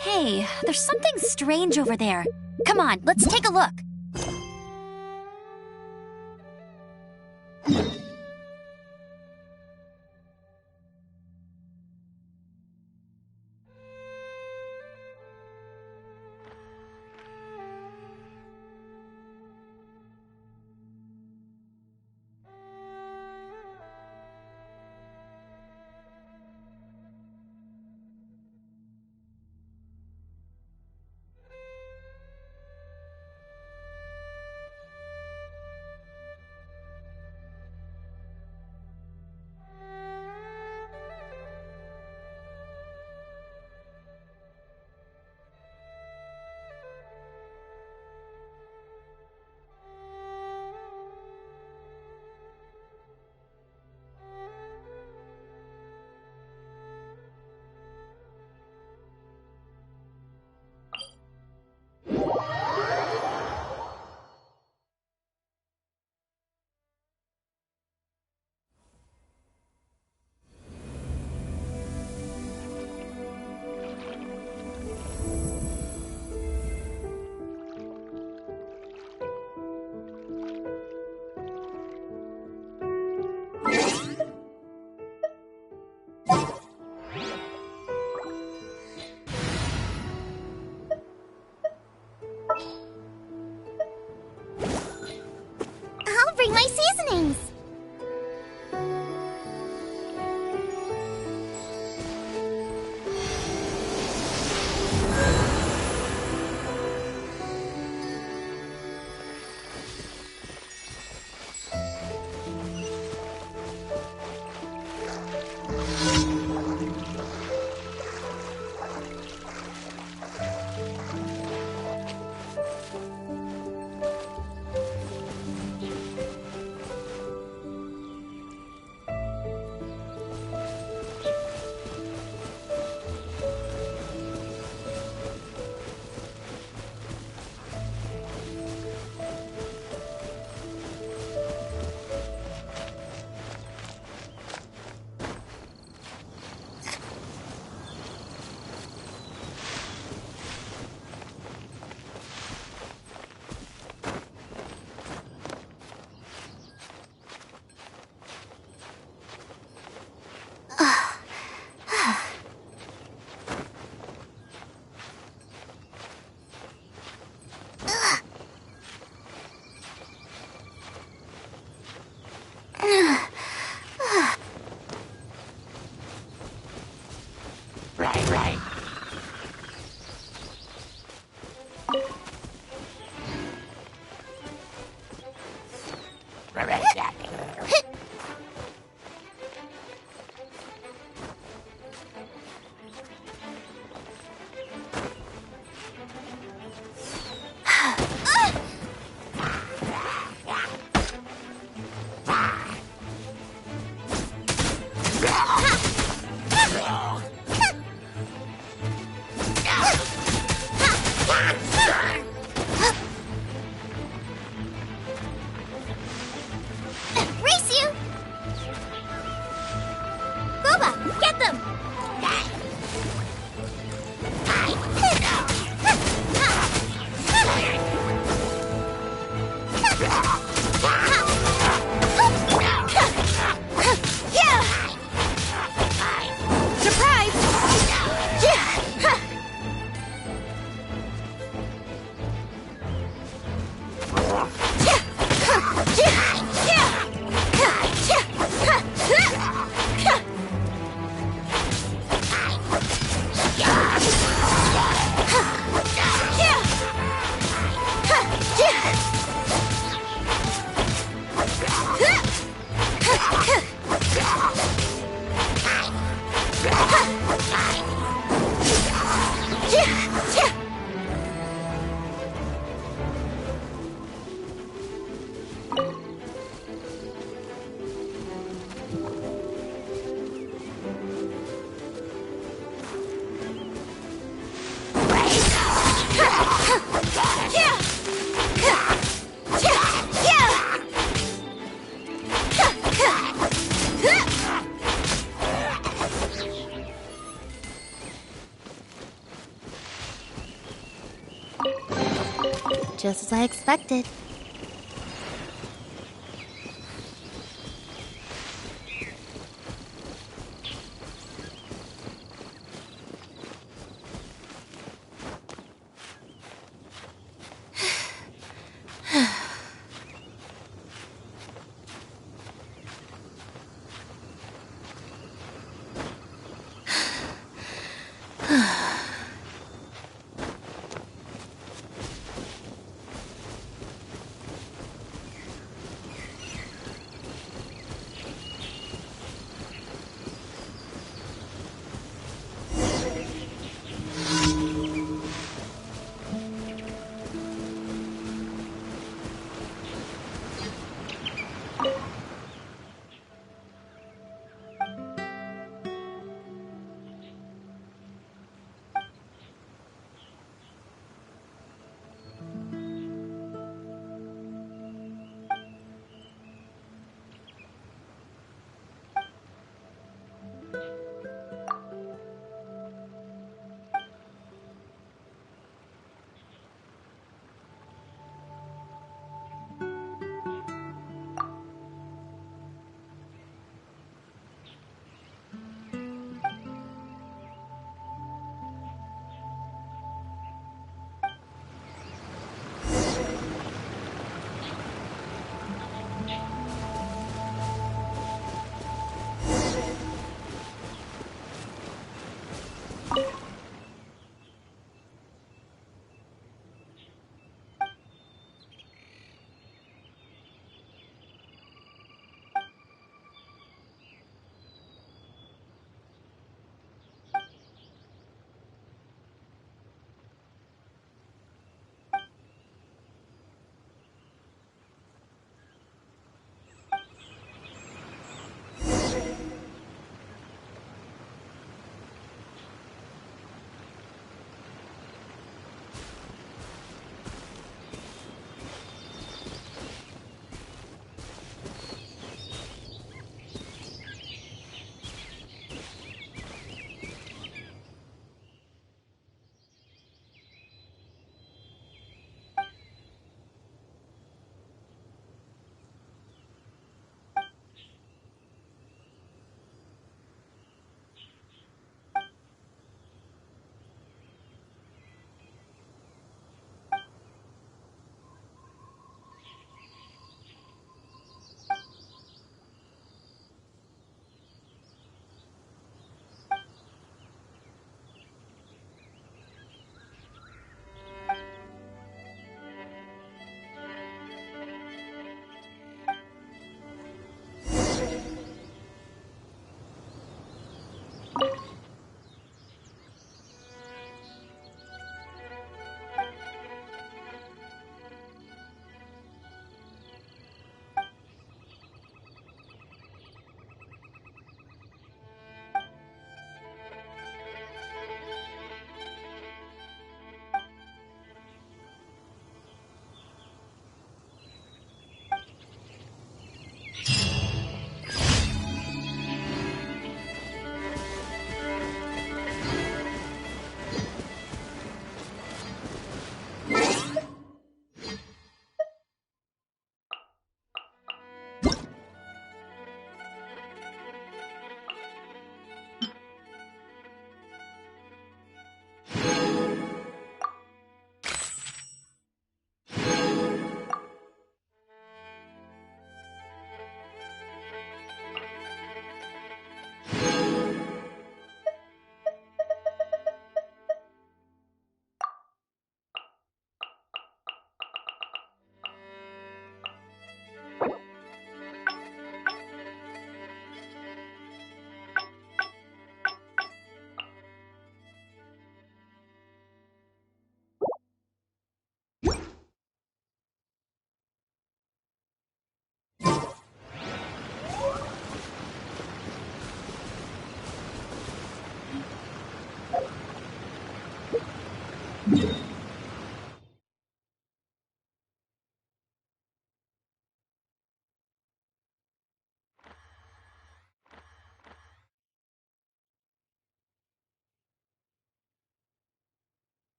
Hey, there's something strange over there. Come on, let's take a look. I'll bring my seasonings. just as I expected.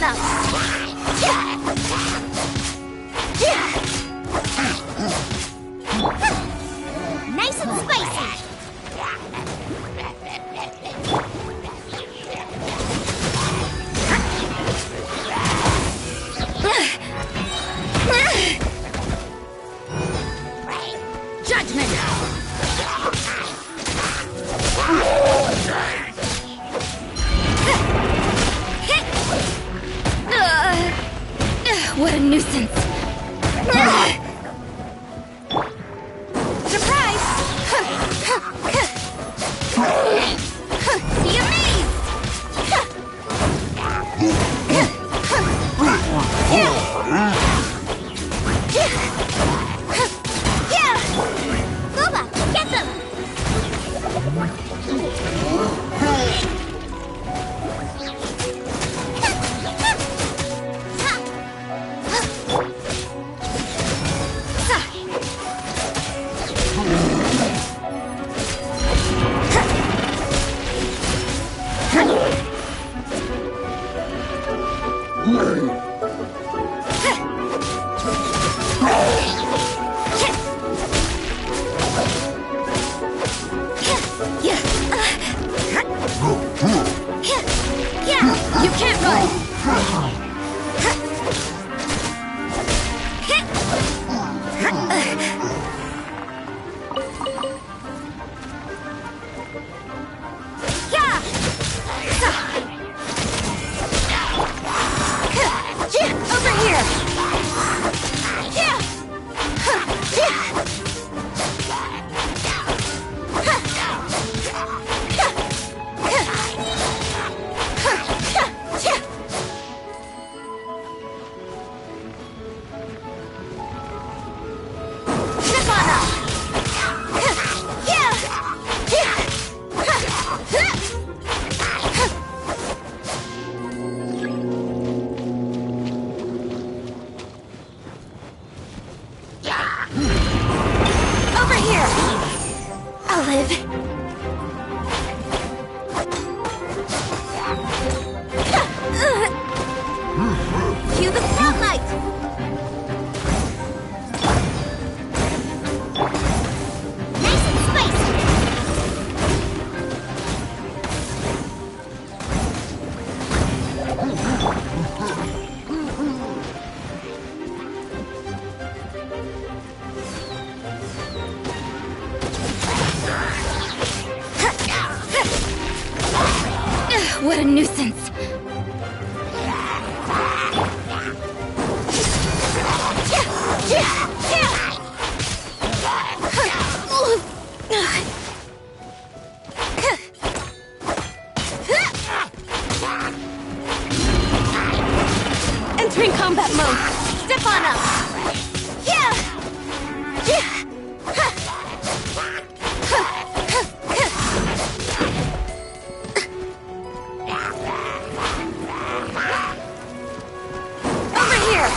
on up! Nice and spicy! Judgment! What a nuisance! Surprise! Be amazed! Booba, get them! You can't run! Over here! Over here! I'll live. Cue the spotlight! Nice and spicy! What a nuisance! Entering combat mode! Step on up! Over here!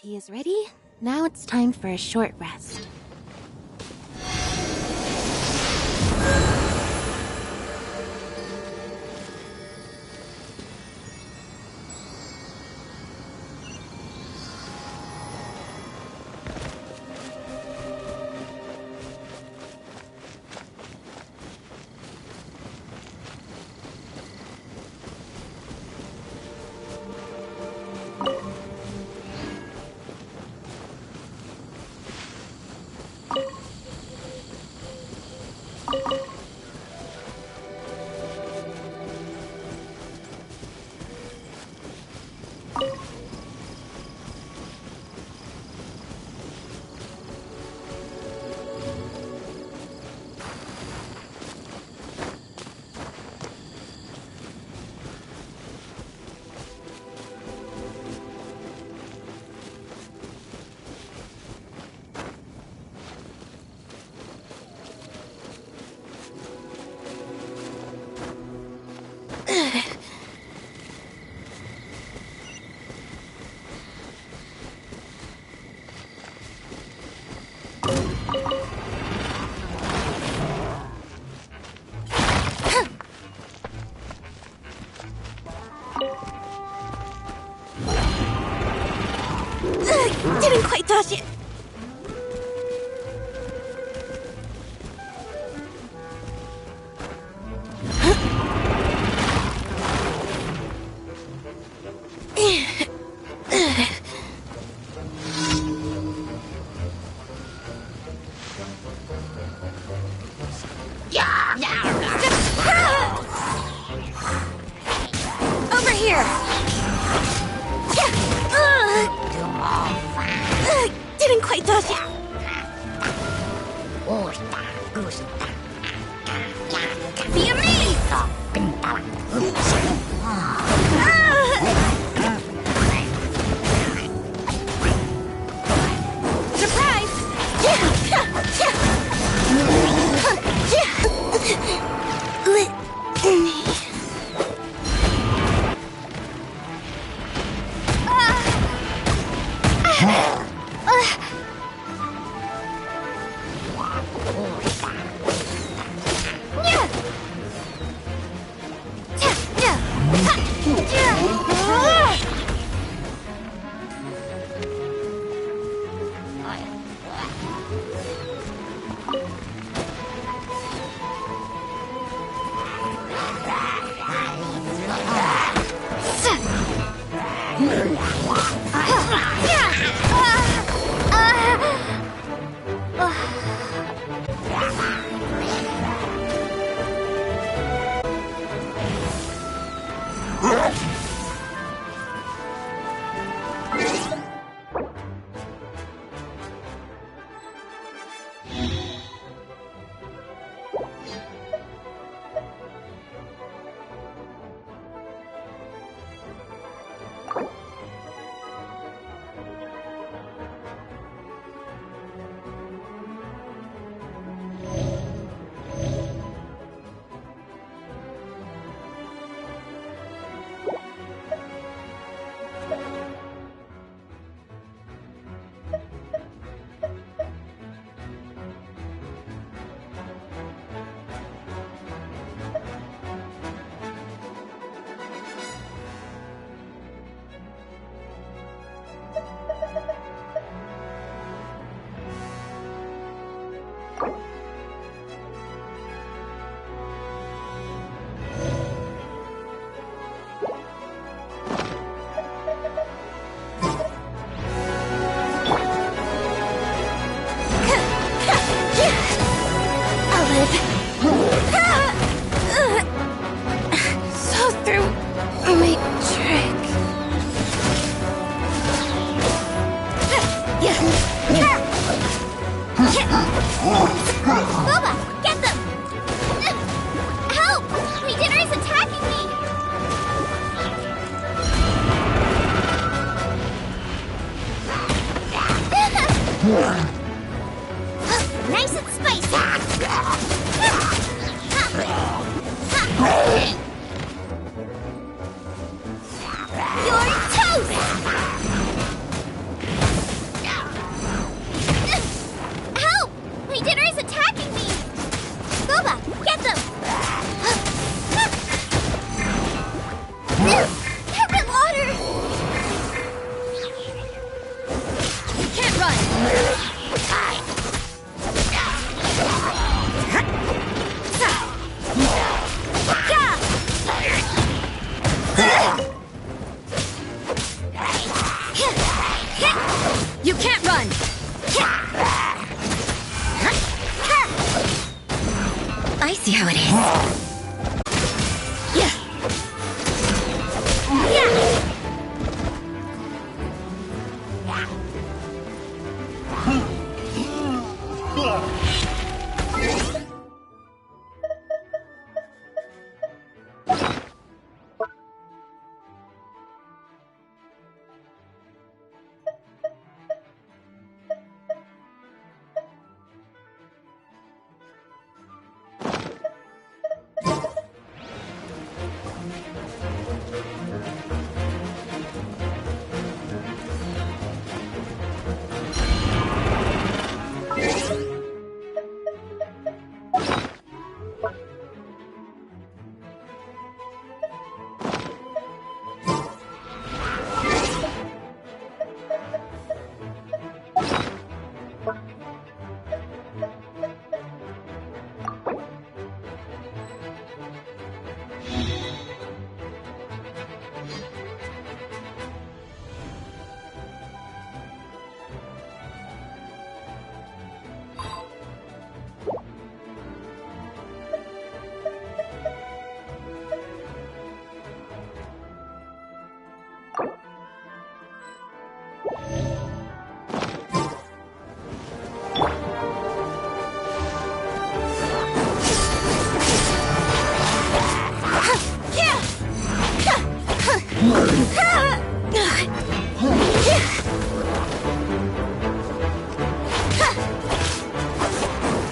tea is ready. Now it's time for a short rest. Didn't quite touch it. Over here. Didn't quite touch it. Be amazed! Surprise! So through my trick. Boba, get them! Help! Leader is attacking me! Nice and spicy! You're toast! see how it is.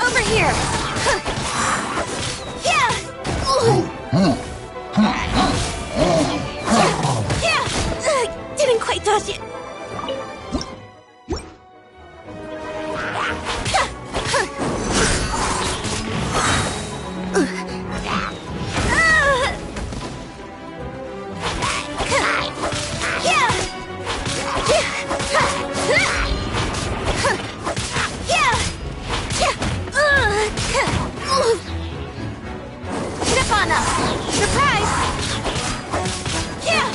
Over here! Yeah! Didn't quite dodge it. Surprise! Yeah!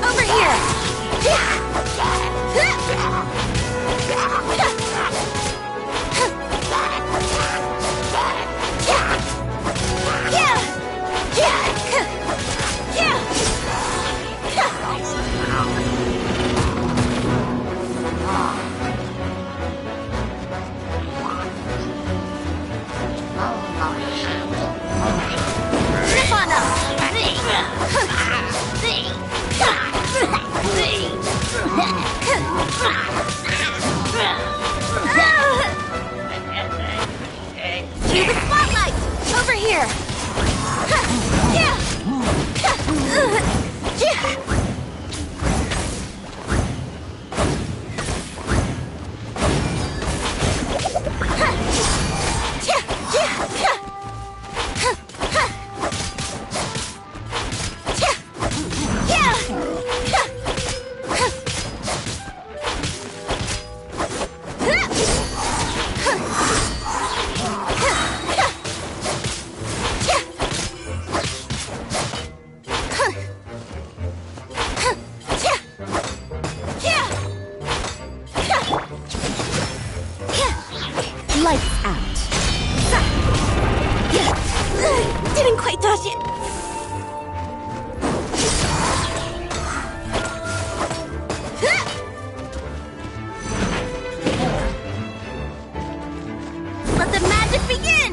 Over here! See the spotlight! Over here! Lights out. Didn't quite dodge it. Let the magic begin!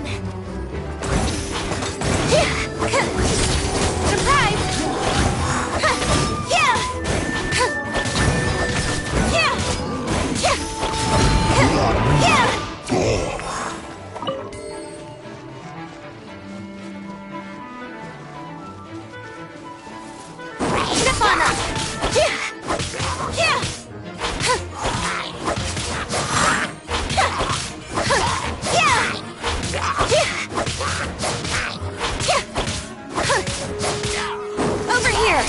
Surprise! Step on up! Over here!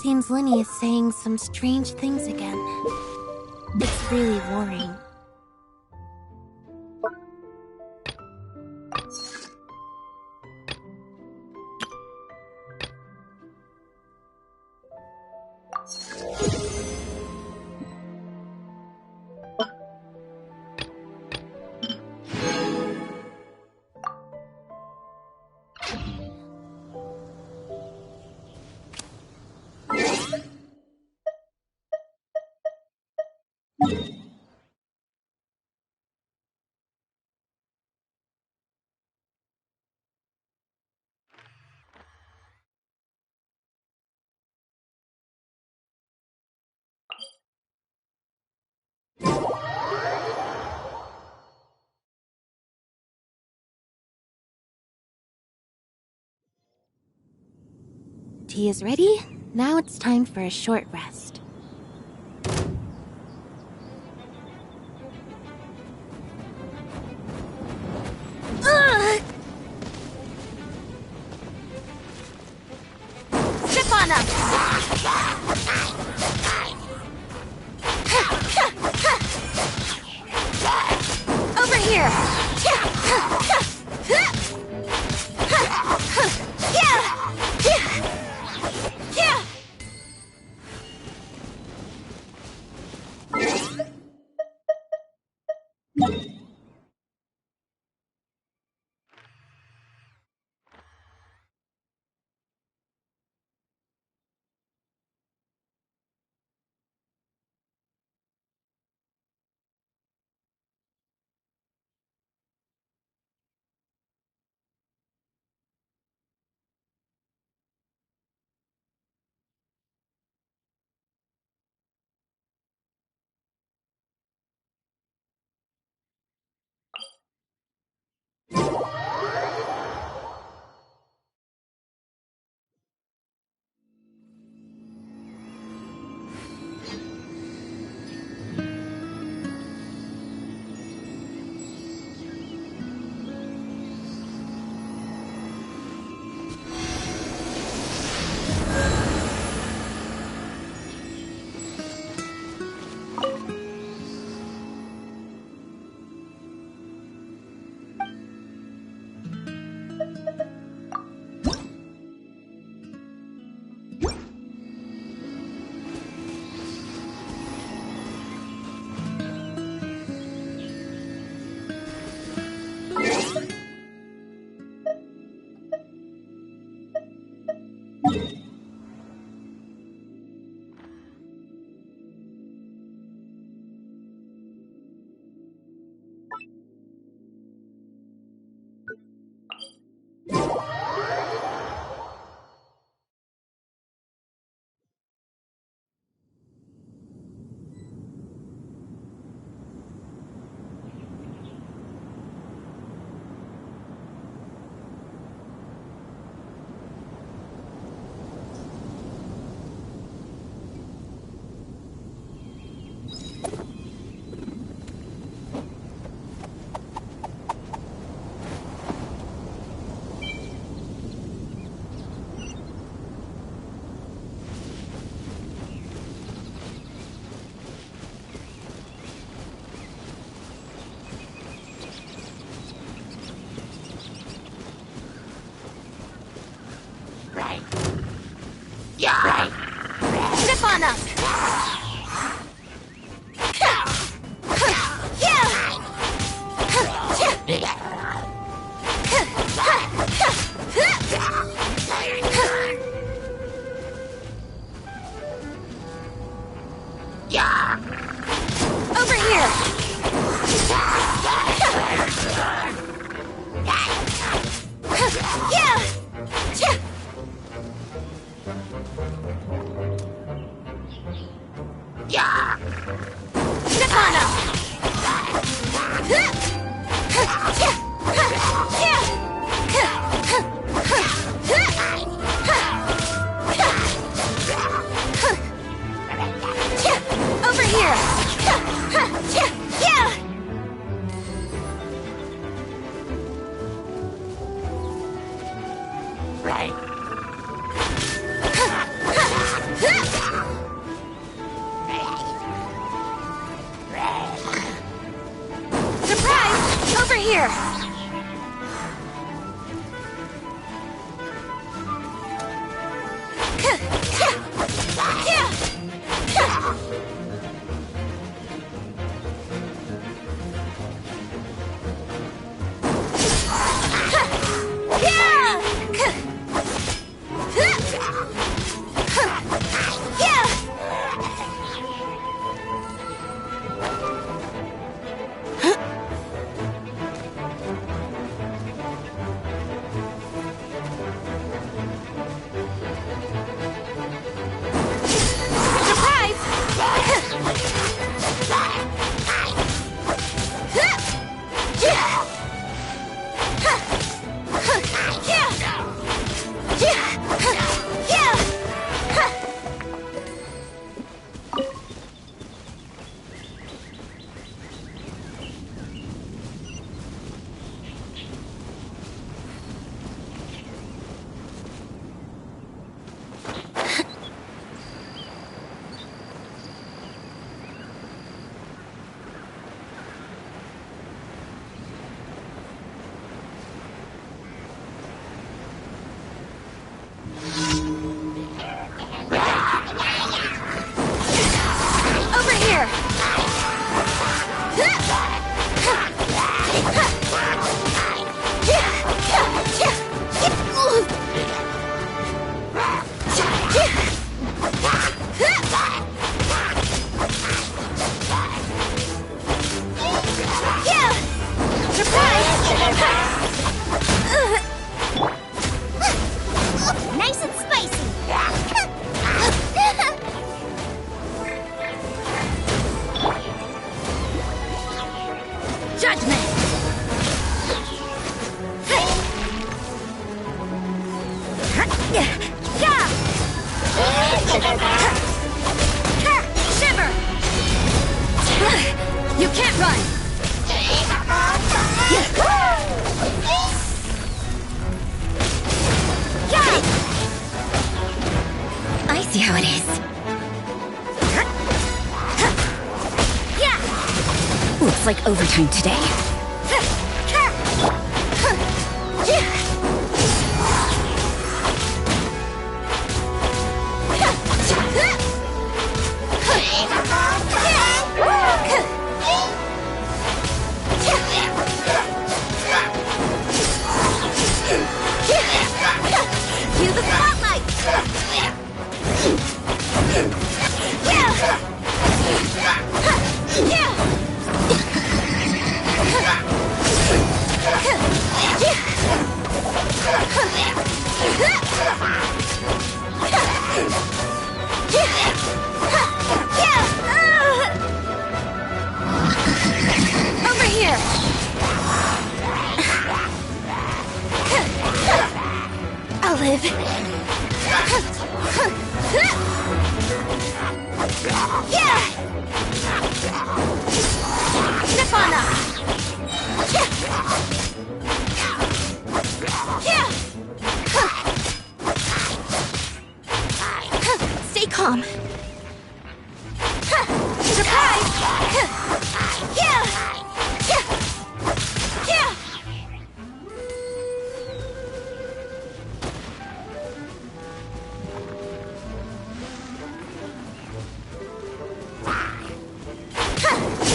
Seems Linny is saying some strange things again. It's really worrying. Tea is ready. Now it's time for a short rest. Ugh! Step on up! Over here! Zip on up! Over here! Zip on up! Over here! Surprise! Over here! Nice and spicy! Judgment! Shiver! You can't run! I see how it is. Looks like overtime today. Cue the spotlight! live. Step on them! Stay calm. Surprise!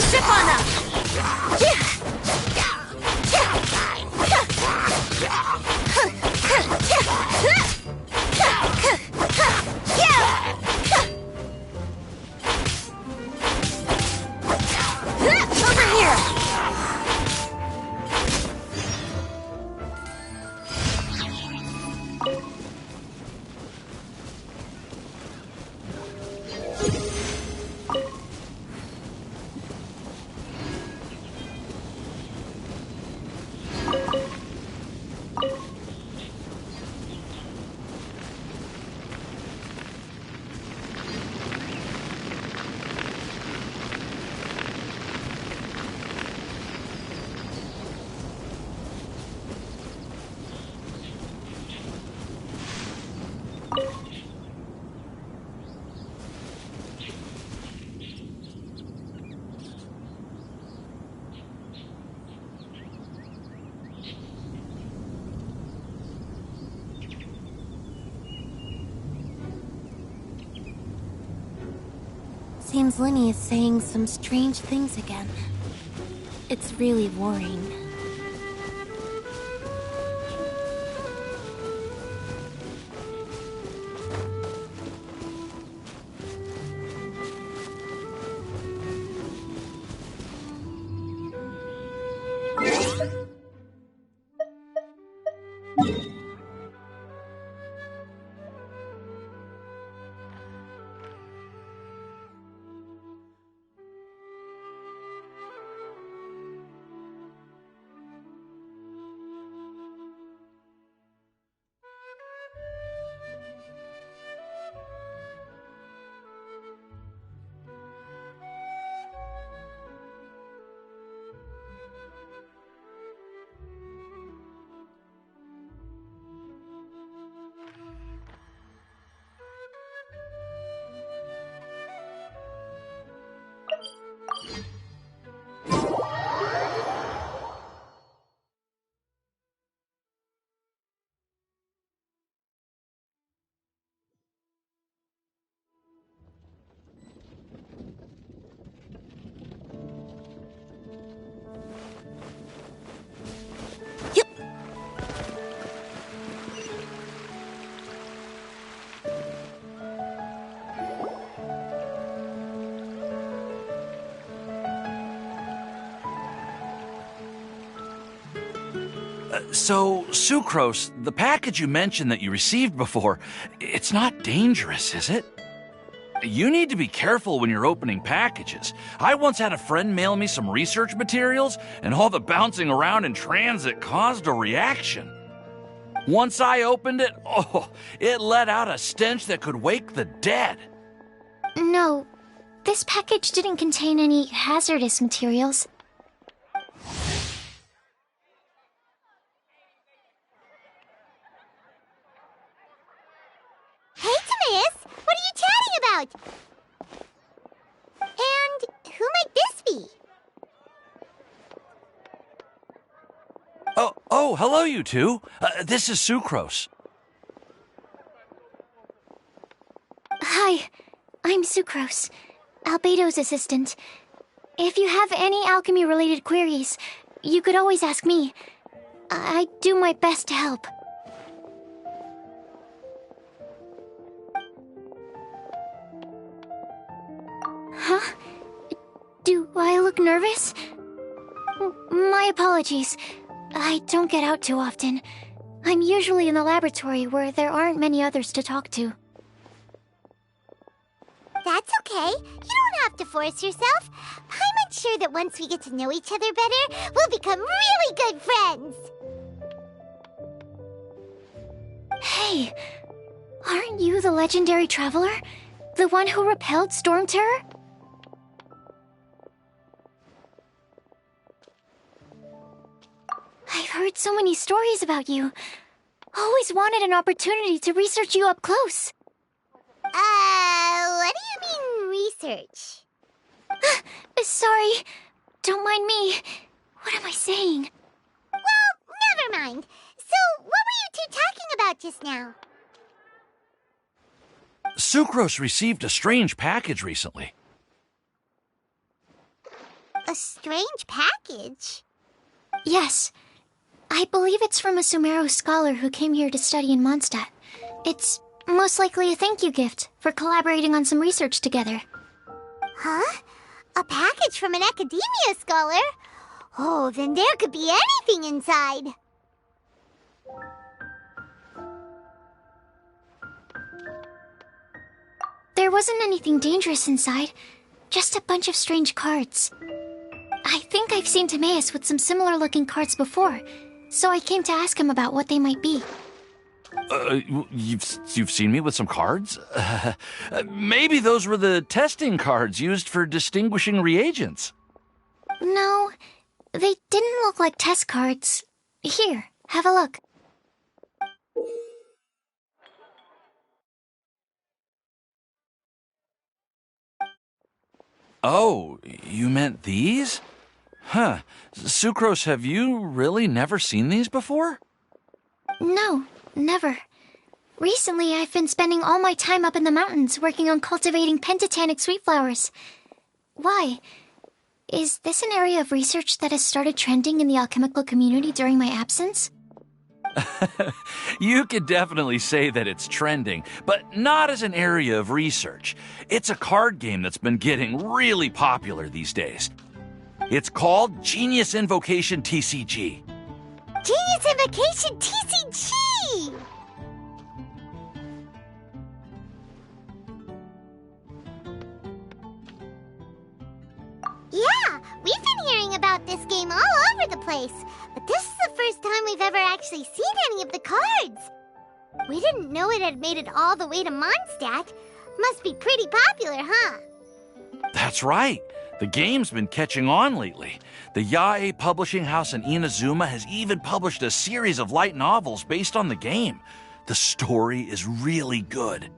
Step on them! Over here! Seems Linny is saying some strange things again. It's really worrying. So, Sucrose, the package you mentioned that you received before, it's not dangerous, is it? You need to be careful when you're opening packages. I once had a friend mail me some research materials, and all the bouncing around in transit caused a reaction. Once I opened it, it let out a stench that could wake the dead. No, this package didn't contain any hazardous materials. Hey, Timaeus! What are you chatting about? And who might this be? Oh, hello, you two. This is Sucrose. Hi, I'm Sucrose, Albedo's assistant. If you have any alchemy-related queries, you could always ask me. I do my best to help. Huh? Do I look nervous? My apologies. I don't get out too often. I'm usually in the laboratory where there aren't many others to talk to. That's okay. You don't have to force yourself. I'm unsure that once we get to know each other better, we'll become really good friends. Hey, aren't you the legendary traveler? The one who repelled Storm Terror? I've heard so many stories about you. Always wanted an opportunity to research you up close. What do you mean, research? Sorry, don't mind me. What am I saying? Well, never mind. So, what were you two talking about just now? Sucrose received a strange package recently. A strange package? Yes. I believe it's from a Sumeru scholar who came here to study in Mondstadt. It's most likely a thank you gift for collaborating on some research together. Huh? A package from an academia scholar? Oh, then there could be anything inside. There wasn't anything dangerous inside, just a bunch of strange cards. I think I've seen Timaeus with some similar looking cards before, so I came to ask him about what they might be. You've seen me with some cards? Maybe those were the testing cards used for distinguishing reagents. No, they didn't look like test cards. Here, have a look. Oh, you meant these? Huh. Sucrose, have you really never seen these before? No, never. Recently, I've been spending all my time up in the mountains working on cultivating pentatonic sweet flowers. Why? Is this an area of research that has started trending in the alchemical community during my absence? You could definitely say that it's trending, but not as an area of research. It's a card game that's been getting really popular these days. It's called Genius Invocation TCG. Genius Invocation TCG! Yeah, we've been hearing about this game all over the place, but this is the first time we've ever actually seen any of the cards. We didn't know it had made it all the way to Mondstadt. Must be pretty popular, huh? That's right. The game's been catching on lately. The Yae publishing house in Inazuma has even published a series of light novels based on the game. The story is really good.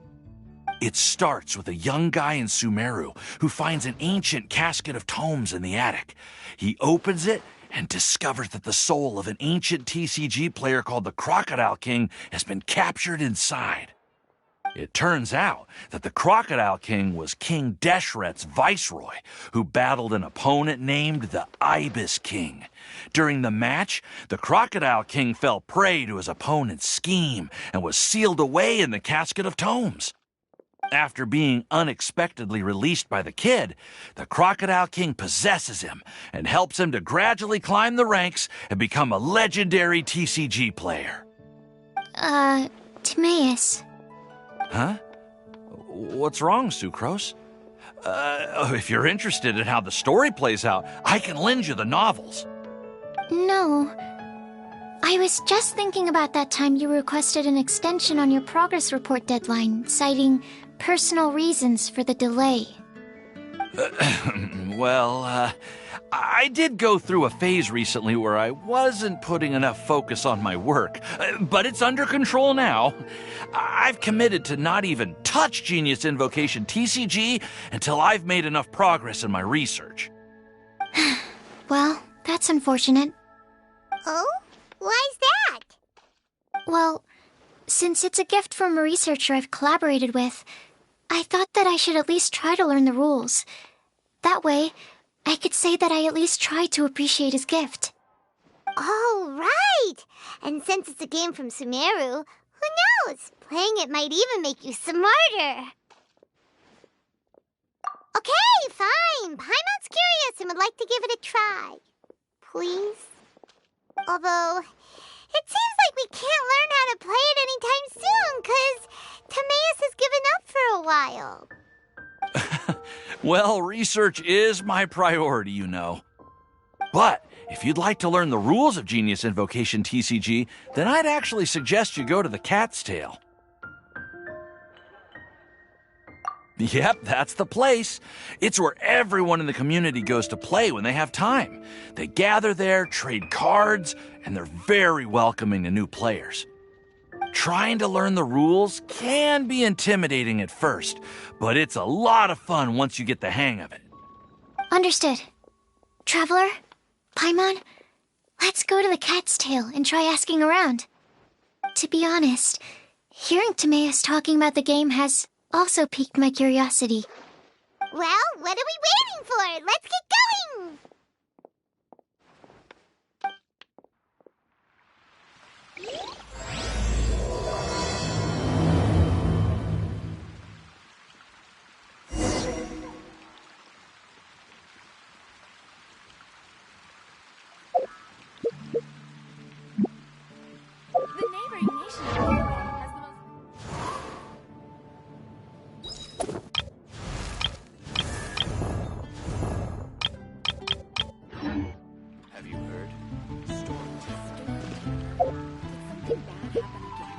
It starts with a young guy in Sumeru who finds an ancient casket of tomes in the attic. He opens it and discovers that the soul of an ancient TCG player called the Crocodile King has been captured inside. It turns out that the Crocodile King was King Deshret's viceroy, who battled an opponent named the Ibis King. During the match, the Crocodile King fell prey to his opponent's scheme and was sealed away in the casket of tomes. After being unexpectedly released by the kid, the Crocodile King possesses him and helps him to gradually climb the ranks and become a legendary TCG player. Timaeus. Huh? What's wrong, Sucrose? If you're interested in how the story plays out, I can lend you the novels. No. I was just thinking about that time you requested an extension on your progress report deadline, citing personal reasons for the delay. I did go through a phase recently where I wasn't putting enough focus on my work, but it's under control now. I've committed to not even touch Genius Invocation TCG until I've made enough progress in my research. Well, that's unfortunate. Oh? Why's that? Well, since it's a gift from a researcher I've collaborated with, I thought that I should at least try to learn the rules. That way, I could say that I at least tried to appreciate his gift. Oh, right! And since it's a game from Sumeru, who knows? Playing it might even make you smarter. Okay, fine. Paimon's curious and would like to give it a try. Please? Although, it seems like we can't learn how to play it anytime soon, 'cause Timaeus has given up for a while. Well, research is my priority, you know. But If you'd like to learn the rules of Genius Invocation TCG, then I'd actually suggest you go to the Cat's Tail. Yep, that's the place. It's where everyone in the community goes to play when they have time. They gather there, trade cards, and they're very welcoming to new players. Trying to learn the rules can be intimidating at first, but it's a lot of fun once you get the hang of it. Understood. Traveler? Paimon? Let's go to the Cat's Tail and try asking around. To be honest, hearing Timaeus talking about the game has also piqued my curiosity. Well, what are we waiting for? Let's get going! The neighboring nation of Norway has the most... Have you heard? Storm. Did something bad happen again?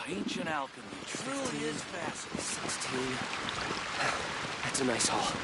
Ancient alchemy truly is fascinating. 16. That's a nice haul.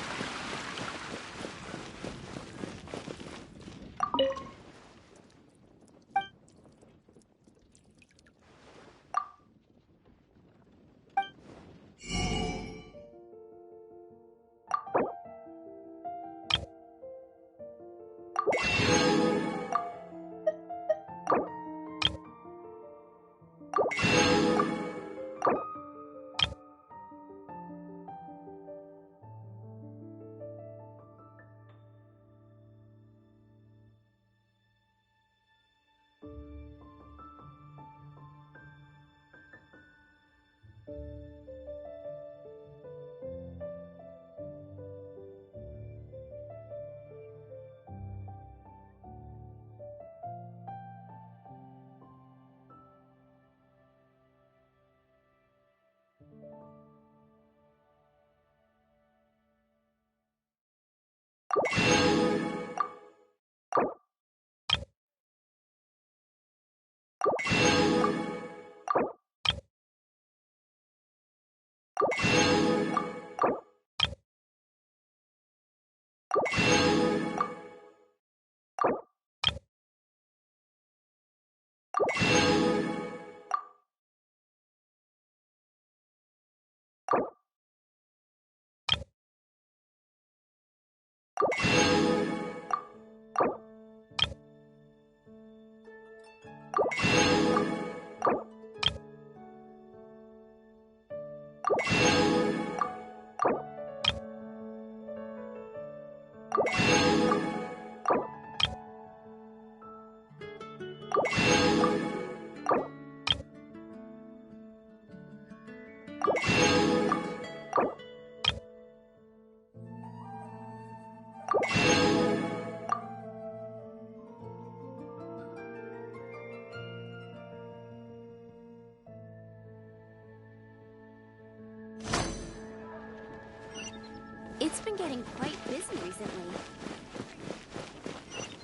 It's been getting quite busy recently.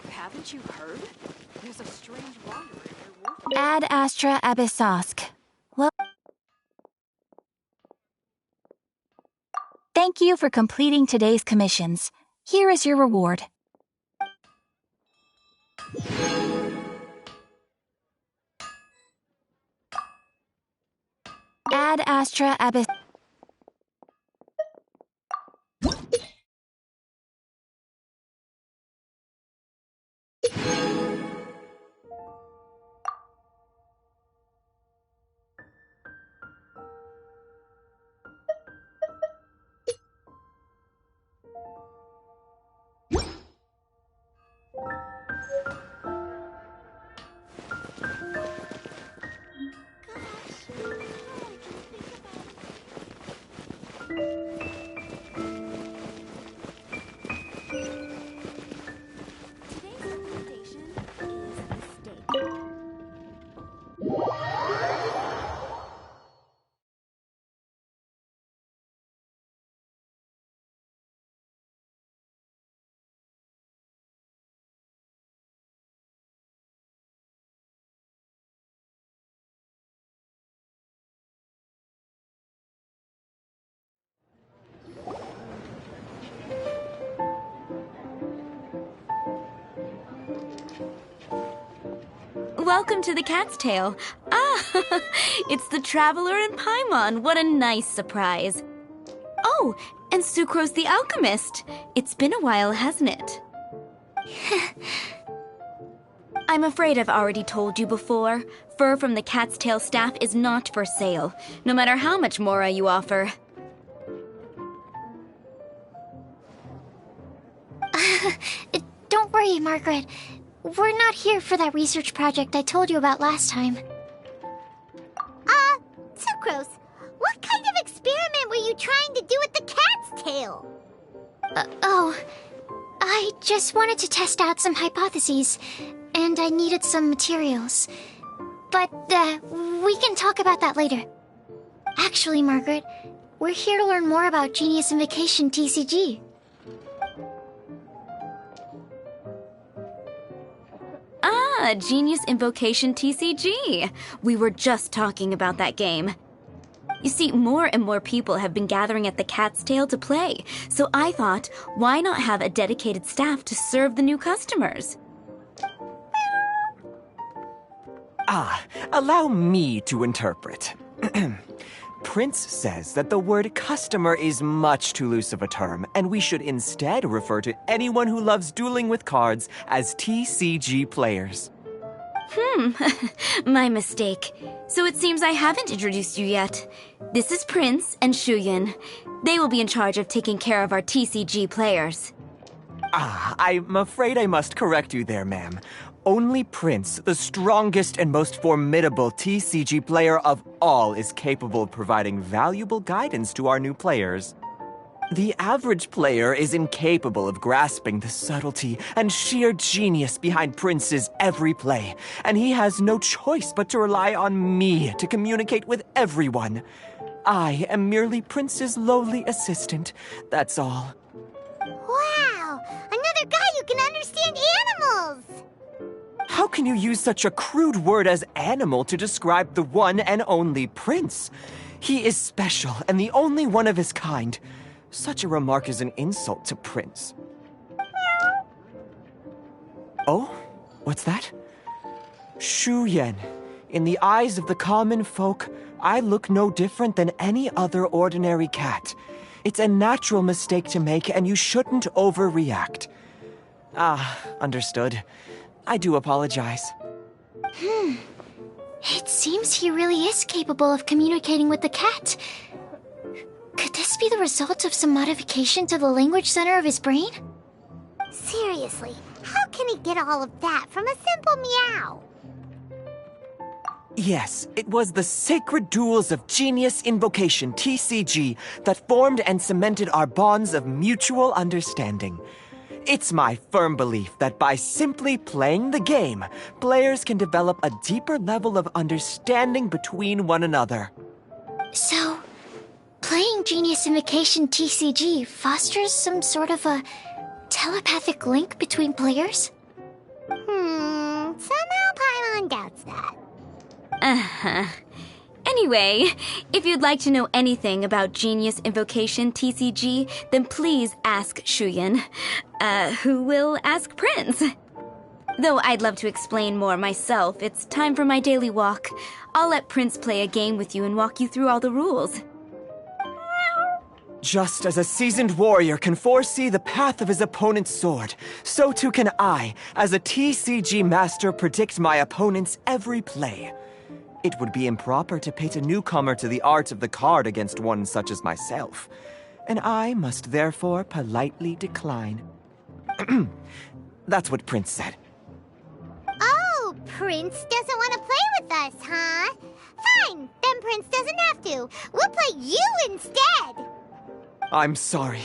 Haven't you heard? There's a strange wanderer near Wolf. Ad Astra Abyssosk. Well, thank you for completing today's commissions. Here is your reward. Ad Astra Abyss. welcome to the Cat's Tail. Ah, it's the Traveler and Paimon. What a nice surprise. Oh, and Sucrose the Alchemist. It's been a while, hasn't it? I'm afraid I've already told you before. Fur from the Cat's Tail staff is not for sale, no matter how much mora you offer. Don't worry, Margaret. We're not here for that research project I told you about last time. Sucrose, what kind of experiment were you trying to do with the cat's tail? I just wanted to test out some hypotheses, and I needed some materials. But, we can talk about that later. Actually, Margaret, we're here to learn more about Genius Invocation TCG. Ah, Genius Invocation TCG. We were just talking about that game. You see, more and more people have been gathering at the Cat's Tail to play, so I thought, why not have a dedicated staff to serve the new customers? Allow me to interpret. Prince says that the word customer is much too loose of a term, and we should instead refer to anyone who loves dueling with cards as TCG players. My mistake. So it seems I haven't introduced you yet. This is Prince and Shuyan. They will be in charge of taking care of our TCG players. I'm afraid I must correct you there, ma'am. Only Prince, the strongest and most formidable TCG player of all, is capable of providing valuable guidance to our new players. The average player is incapable of grasping the subtlety and sheer genius behind Prince's every play, and he has no choice but to rely on me to communicate with everyone. I am merely Prince's lowly assistant, that's all. Wow, another guy who can understand animals! How can you use such a crude word as animal to describe the one and only Prince? He is special and the only one of his kind. Such a remark is an insult to Prince. Oh? What's that? Shuyan. In the eyes of the common folk, I look no different than any other ordinary cat. It's a natural mistake to make, and you shouldn't overreact. Understood. I do apologize. It seems he really is capable of communicating with the cat. Could this be the result of some modification to the language center of his brain? Seriously, how can he get all of that from a simple meow? Yes, it was the sacred duels of Genius Invocation, TCG, that formed and cemented our bonds of mutual understanding. It's my firm belief that by simply playing the game, players can develop a deeper level of understanding between one another. So, playing Genius Invocation TCG fosters some sort of a telepathic link between players? Somehow Paimon doubts that. Anyway, if you'd like to know anything about Genius Invocation TCG, then please ask Shuyan, who will ask Prince. Though I'd love to explain more myself, it's time for my daily walk. I'll let Prince play a game with you and walk you through all the rules. Just as a seasoned warrior can foresee the path of his opponent's sword, so too can I, as a TCG master, predict my opponent's every play. It would be improper to pit a newcomer to the art of the card against one such as myself, and I must therefore politely decline. That's what Prince said. Oh, Prince doesn't want to play with us, huh? Fine, then Prince doesn't have to. We'll play you instead. I'm sorry,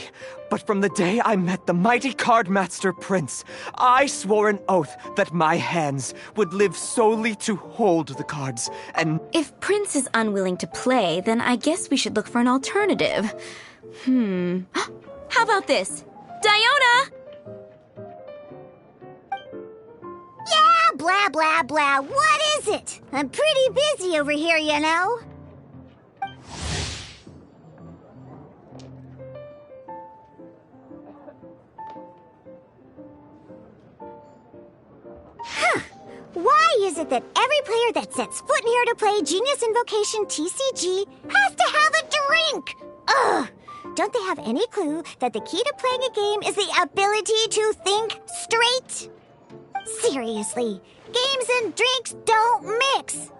but from the day I met the mighty card master Prince, I swore an oath that my hands would live solely to hold the cards, and... If Prince is unwilling to play, then I guess we should look for an alternative. How about this? Diona! Yeah, blah, blah, blah. What is it? I'm pretty busy over here, you know. Why is it that every player that sets foot in here to play Genius Invocation TCG has to have a drink? Ugh! Don't they have any clue that the key to playing a game is the ability to think straight? Seriously, games and drinks don't mix.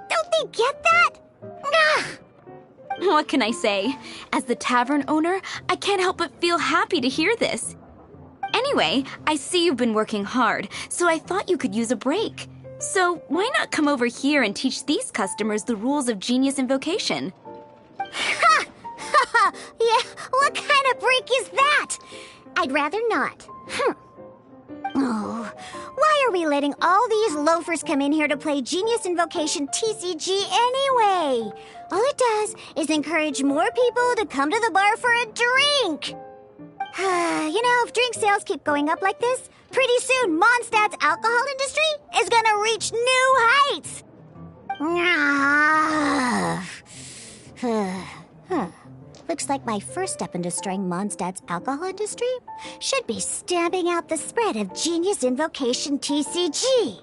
Don't they get that? Ugh! What can I say? As the tavern owner, I can't help but feel happy to hear this. Anyway, I see you've been working hard, so I thought you could use a break. So why not come over here and teach these customers the rules of Genius Invocation? Ha! Ha! Yeah, what kind of break is that? I'd rather not. Oh, why are we letting all these loafers come in here to play Genius Invocation TCG anyway? All it does is encourage more people to come to the bar for a drink. You know, if drink sales keep going up like this, pretty soon Mondstadt's alcohol industry is gonna reach new heights. Looks like my first step in destroying Mondstadt's alcohol industry should be stamping out the spread of Genius Invocation TCG.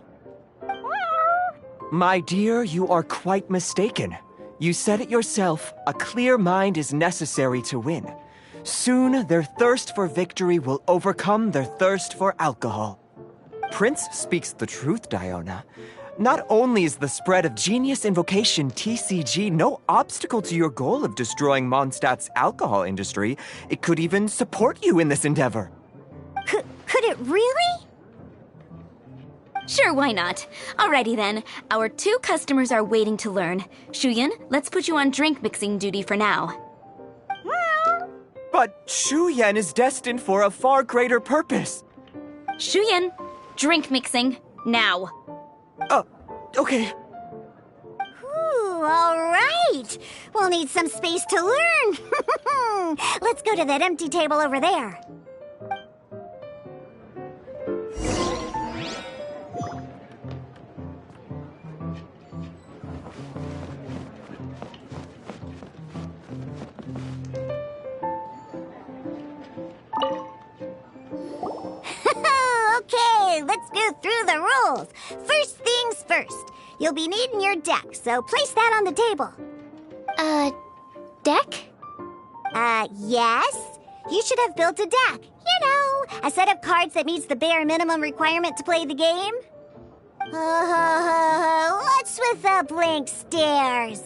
My dear, you are quite mistaken. You said it yourself, a clear mind is necessary to win. Soon, their thirst for victory will overcome their thirst for alcohol. Prince speaks the truth, Diona. Not only is the spread of Genius Invocation TCG no obstacle to your goal of destroying Mondstadt's alcohol industry, it could even support you in this endeavor. Could it really? Sure, why not? Alrighty then, our 2 customers are waiting to learn. Shuyan, let's put you on drink mixing duty for now. But Shuyan is destined for a far greater purpose. Shuyan, drink mixing, now. Okay. Ooh, all right. We'll need some space to learn. Let's go to that empty table over there. Okay, let's go through the rules. First things first. You'll be needing your deck, so place that on the table. Deck? Yes. You should have built a deck. You know, a set of cards that meets the bare minimum requirement to play the game. What's with the blank stares?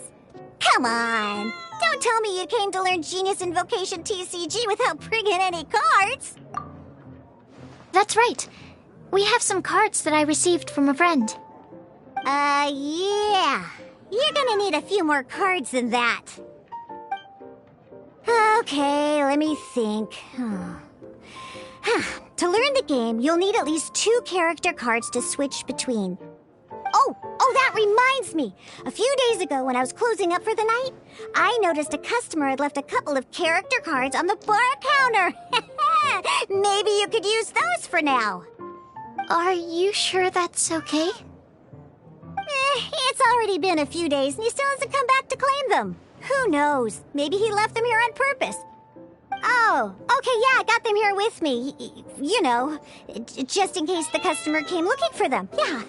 Come on. Don't tell me you came to learn Genius Invocation TCG without bringing any cards. That's right. We have some cards that I received from a friend. Yeah. You're gonna need a few more cards than that. Okay, let me think. To learn the game, you'll need at least 2 character cards to switch between. Oh, that reminds me. A few days ago, when I was closing up for the night, I noticed a customer had left a couple of character cards on the bar counter. Maybe you could use those for now. Are you sure that's okay? It's already been a few days and he still hasn't come back to claim them. Who knows? Maybe he left them here on purpose. Oh, okay, yeah, I got them here with me. You know, just in case the customer came looking for them. Yeah,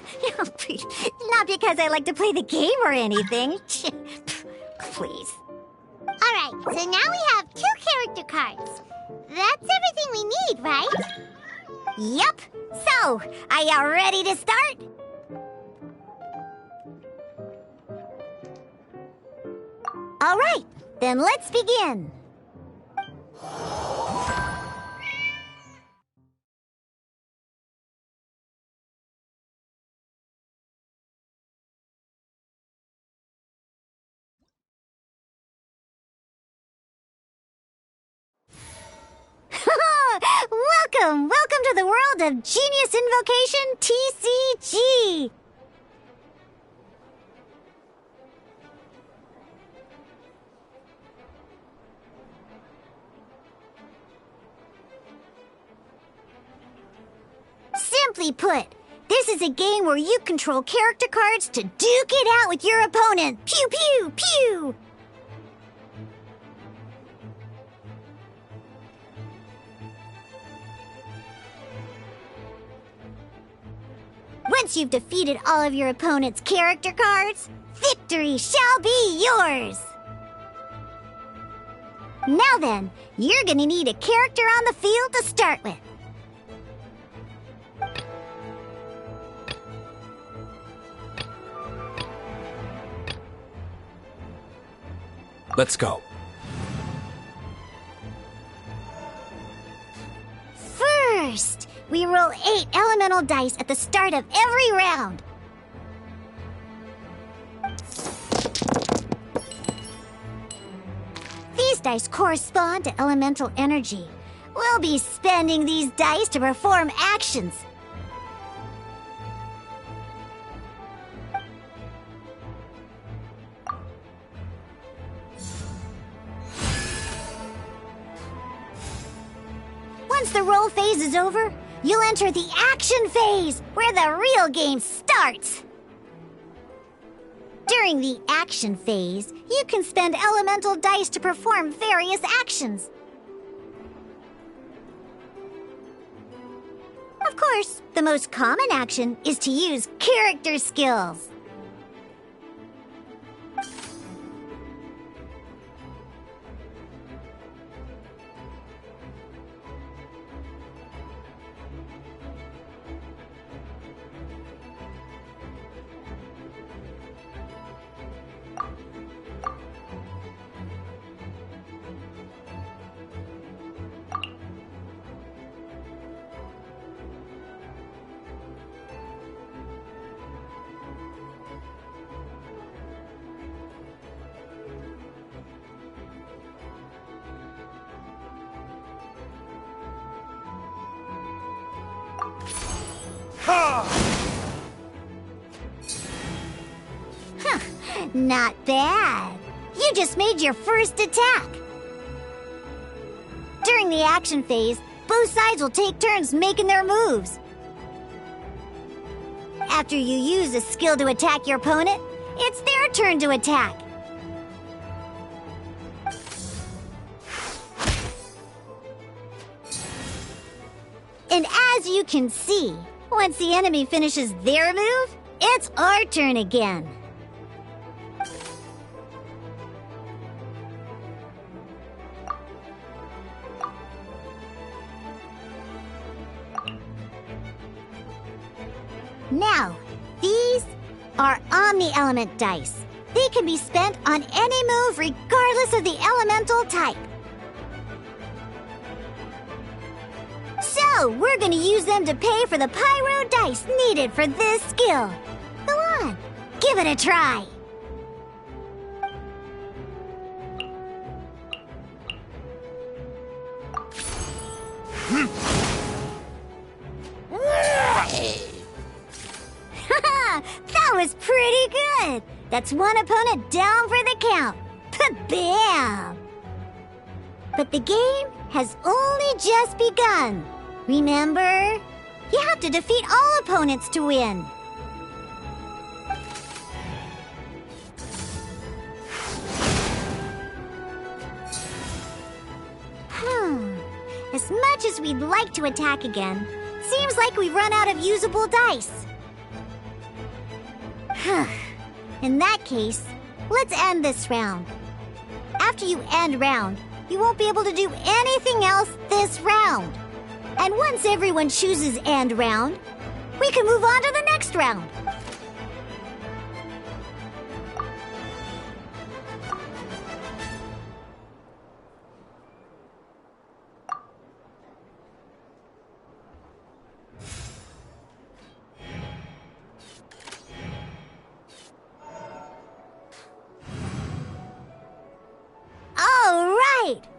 not because I like to play the game or anything. Please. All right, so now we have 2 character cards. That's everything we need, right? Yep. So, are you ready to start? All right, then let's begin. Welcome to the world of Genius Invocation TCG. Simply put, this is a game where you control character cards to duke it out with your opponent. Pew, pew, pew! Once you've defeated all of your opponent's character cards, victory shall be yours! Now then, you're gonna need a character on the field to start with. Let's go. First, we roll 8 elemental dice at the start of every round. These dice correspond to elemental energy. We'll be spending these dice to perform actions. Once the roll phase is over, you'll enter the action phase, where the real game starts. During the action phase, you can spend elemental dice to perform various actions. Of course, the most common action is to use character skills. Not bad. You just made your first attack. During the action phase, both sides will take turns making their moves. After you use a skill to attack your opponent, it's their turn to attack. And as you can see, once the enemy finishes their move, it's our turn again. Now, these are Omni-Element dice. They can be spent on any move regardless of the elemental type. So, we're gonna use them to pay for the pyro dice needed for this skill. Go on, give it a try. That was pretty good. That's one opponent down for the count. Bam! But the game has only just begun. Remember? You have to defeat all opponents to win. As much as we'd like to attack again, seems like we've run out of usable dice. In that case, let's end this round. After you end round, you won't be able to do anything else this round. And once everyone chooses end round, we can move on to the next round.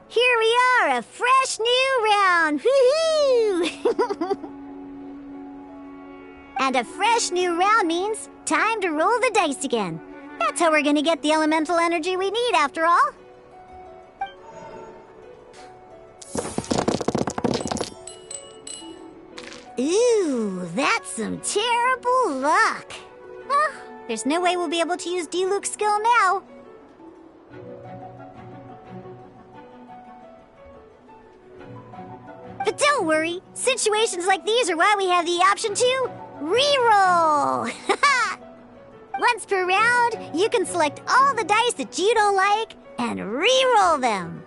Here we are, a fresh new round! Woohoo! And a fresh new round means time to roll the dice again. That's how we're gonna get the elemental energy we need, after all. Ooh, that's some terrible luck. Well, there's no way we'll be able to use Diluc's skill now. But don't worry, situations like these are why we have the option to Reroll! Once per round, you can select all the dice that you don't like and reroll them.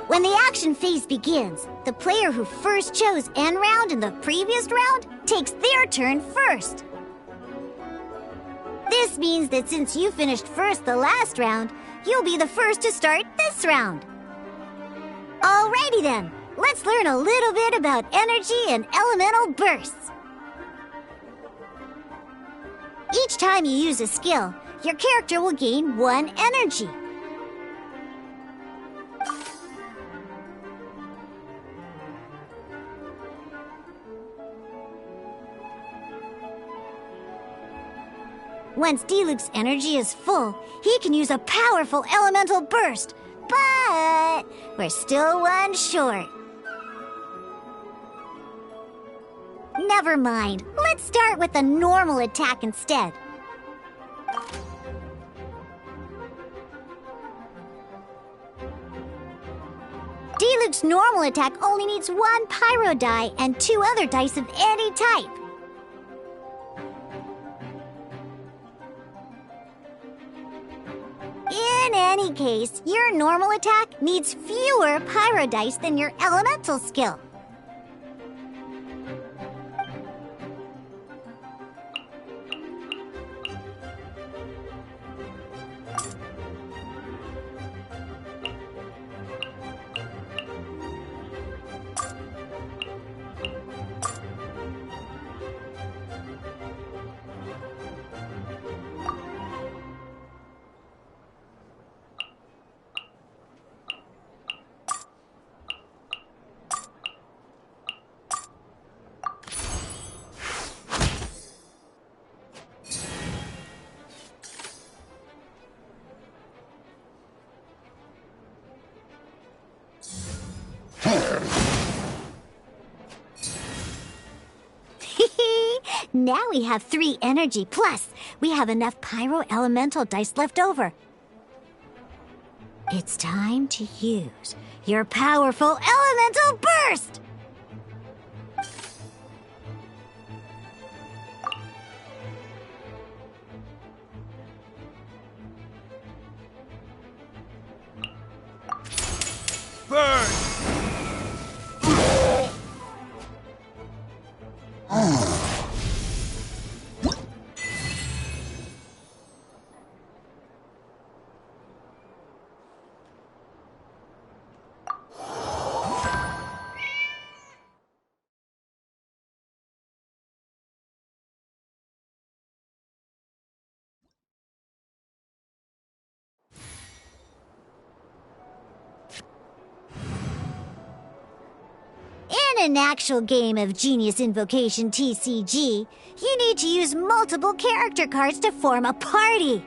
When the action phase begins, the player who first chose end round in the previous round takes their turn first. This means that since you finished first the last round, you'll be the first to start this round. Alrighty then, let's learn a little bit about energy and elemental bursts. Each time you use a skill, your character will gain 1 energy. Once Diluc's energy is full, he can use a powerful elemental burst. But we're still 1 short. Never mind. Let's start with a normal attack instead. Diluc's normal attack only needs 1 pyro die and 2 other dice of any type. In any case, your normal attack needs fewer pyro dice than your elemental skill. Now we have 3 energy, plus we have enough pyro elemental dice left over. It's time to use your powerful elemental burst! Burn! In an actual game of Genius Invocation TCG, you need to use multiple character cards to form a party.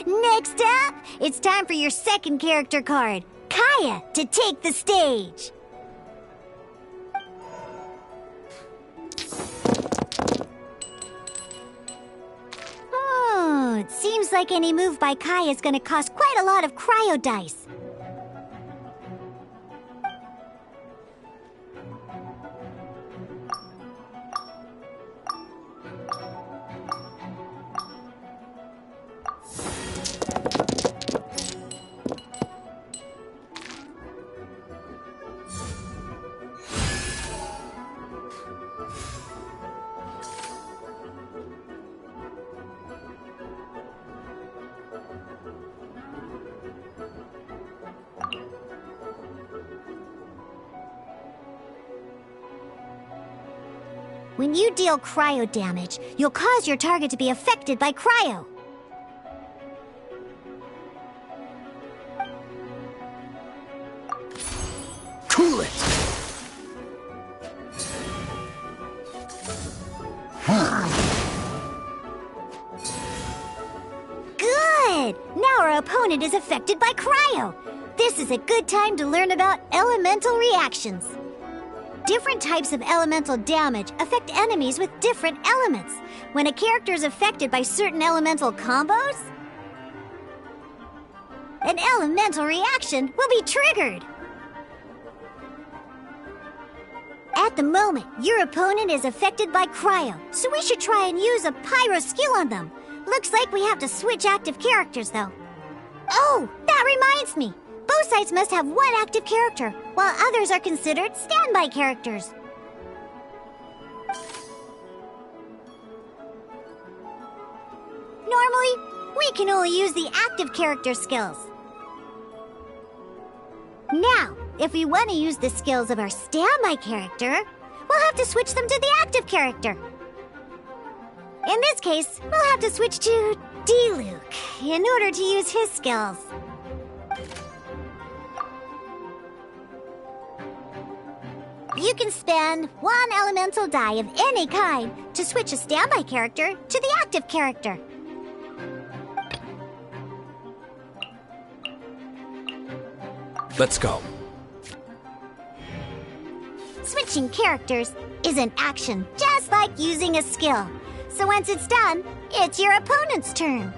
Next up, it's time for your second character card, Kaya, to take the stage. It seems like any move by Kaya is going to cost quite a lot of cryo dice. When you deal cryo damage, you'll cause your target to be affected by cryo. Cool it! Good! Now our opponent is affected by cryo. This is a good time to learn about elemental reactions. Different types of elemental damage affect enemies with different elements. When a character is affected by certain elemental combos, an elemental reaction will be triggered. At the moment, your opponent is affected by cryo, so we should try and use a pyro skill on them. Looks like we have to switch active characters, though. Oh, that reminds me. Both sides must have one active character, while others are considered standby characters. Normally, we can only use the active character skills. Now, if we want to use the skills of our standby character, we'll have to switch them to the active character. In this case, we'll have to switch to D-Luke in order to use his skills. You can spend one elemental die of any kind to switch a standby character to the active character. Let's go. Switching characters is an action just like using a skill. So once it's done, it's your opponent's turn.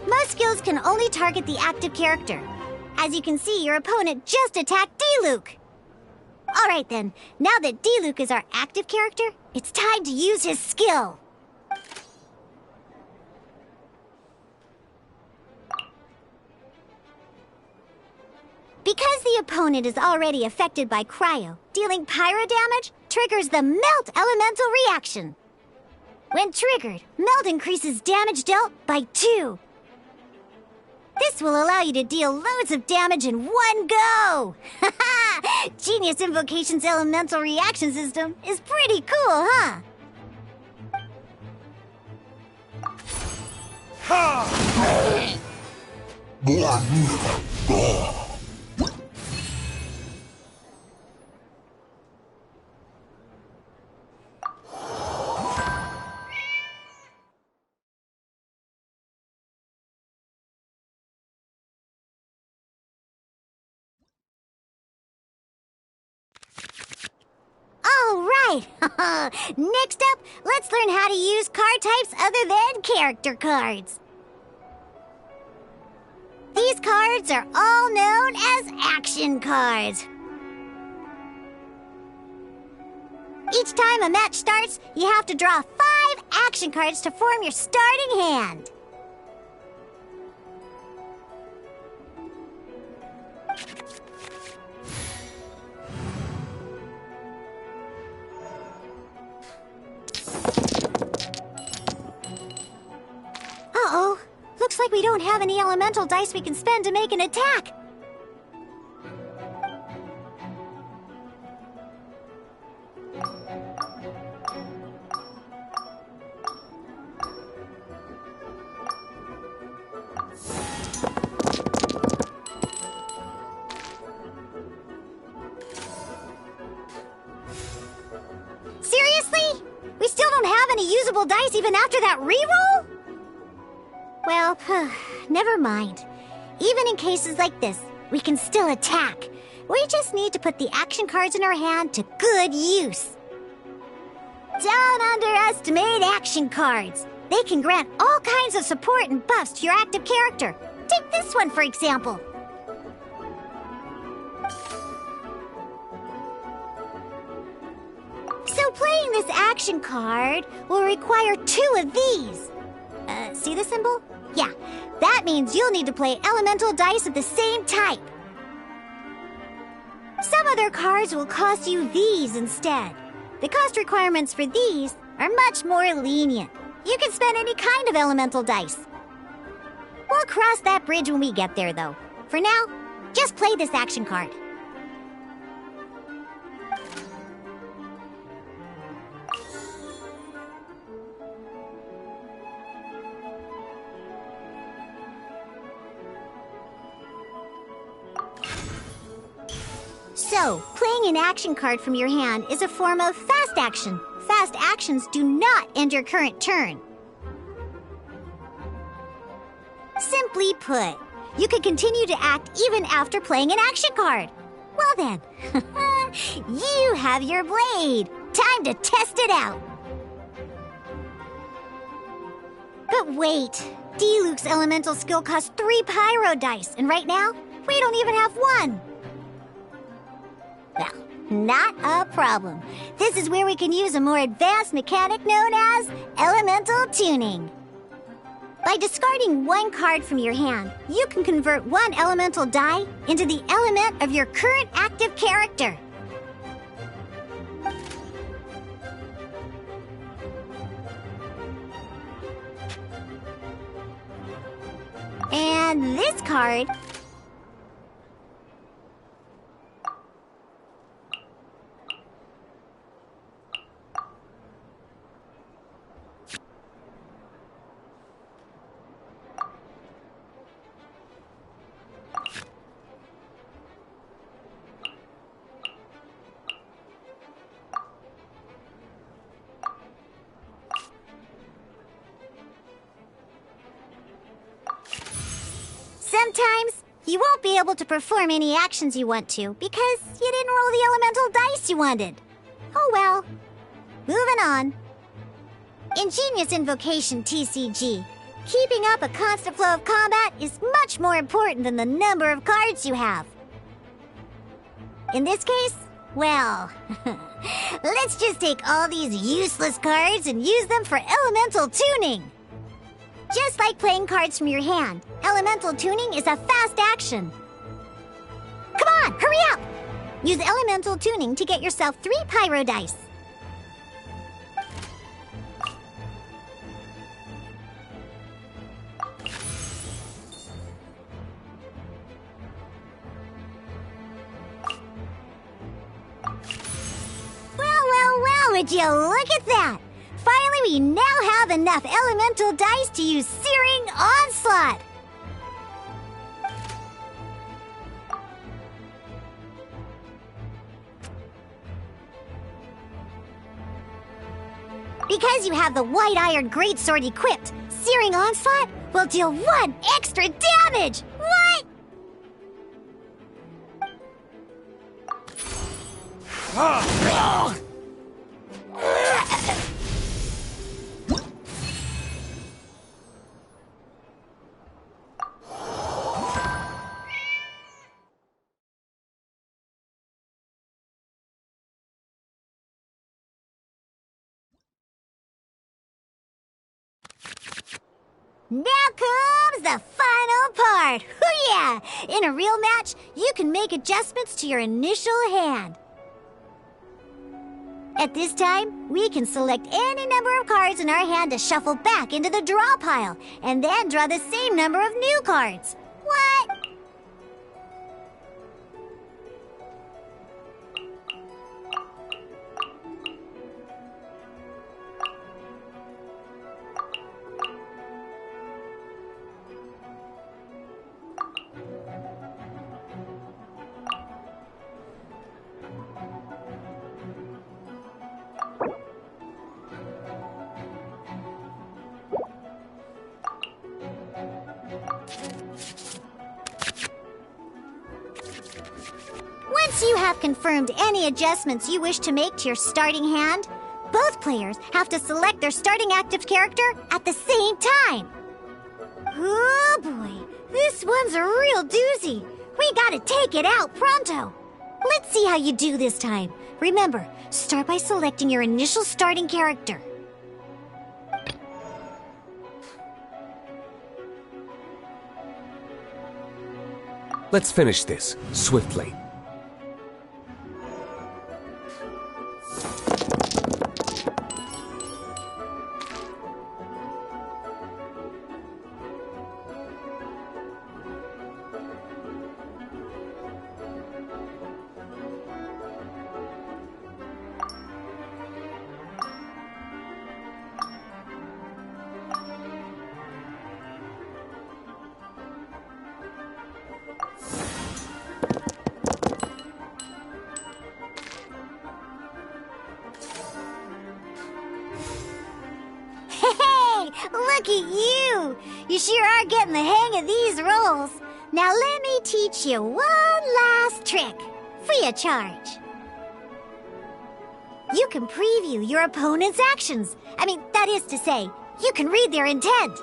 Most skills can only target the active character. As you can see, your opponent just attacked D-Luke. Alright then, now that D-Luke is our active character, it's time to use his skill. Because the opponent is already affected by cryo, dealing pyro damage triggers the melt elemental reaction. When triggered, melt increases damage dealt by 2. This will allow you to deal loads of damage in one go! Genius Invocation's elemental reaction system is pretty cool, huh? All right! Next up, let's learn how to use card types other than character cards. These cards are all known as action cards. Each time a match starts, you have to draw 5 action cards to form your starting hand. Uh-oh. Looks like we don't have any elemental dice we can spend to make an attack. Seriously? We still don't have any usable dice even after that reroll? Well, never mind. Even in cases like this, we can still attack. We just need to put the action cards in our hand to good use. Don't underestimate action cards. They can grant all kinds of support and buffs to your active character. Take this one, for example. So playing this action card will require 2 of these. See the symbol? Yeah, that means you'll need to play elemental dice of the same type. Some other cards will cost you these instead. The cost requirements for these are much more lenient. You can spend any kind of elemental dice. We'll cross that bridge when we get there, though. For now, just play this action card. So, playing an action card from your hand is a form of fast action. Fast actions do not end your current turn. Simply put, you can continue to act even after playing an action card. Well then, you have your blade. Time to test it out. But wait, Diluc's elemental skill costs 3 pyro dice, and right now, we don't even have 1. Well, not a problem. This is where we can use a more advanced mechanic known as elemental tuning. By discarding 1 card from your hand, you can convert 1 elemental die into the element of your current active character. And this card sometimes you won't be able to perform any actions you want to because you didn't roll the elemental dice you wanted. Oh well. Moving on. In Genius Invocation TCG, keeping up a constant flow of combat is much more important than the number of cards you have. In this case, well, let's just take all these useless cards and use them for elemental tuning. Just like playing cards from your hand, elemental tuning is a fast action. Come on, hurry up! Use elemental tuning to get yourself 3 pyro dice. Well, would you look at that? Finally, we now have enough elemental dice to use Searing Onslaught! Because you have the White Iron Greatsword equipped, Searing Onslaught will deal 1 extra damage! What? Now comes the final part! Hoo-yeah! In a real match, you can make adjustments to your initial hand. At this time, we can select any number of cards in our hand to shuffle back into the draw pile, and then draw the same number of new cards. What? Once you have confirmed any adjustments you wish to make to your starting hand, both players have to select their starting active character at the same time. Oh boy, this one's a real doozy. We gotta take it out pronto. Let's see how you do this time. Remember, start by selecting your initial starting character. Let's finish this swiftly. Look at you! You sure are getting the hang of these roles. Now let me teach you one last trick, free of charge. You can preview your opponent's actions. I mean, that is to say, you can read their intent.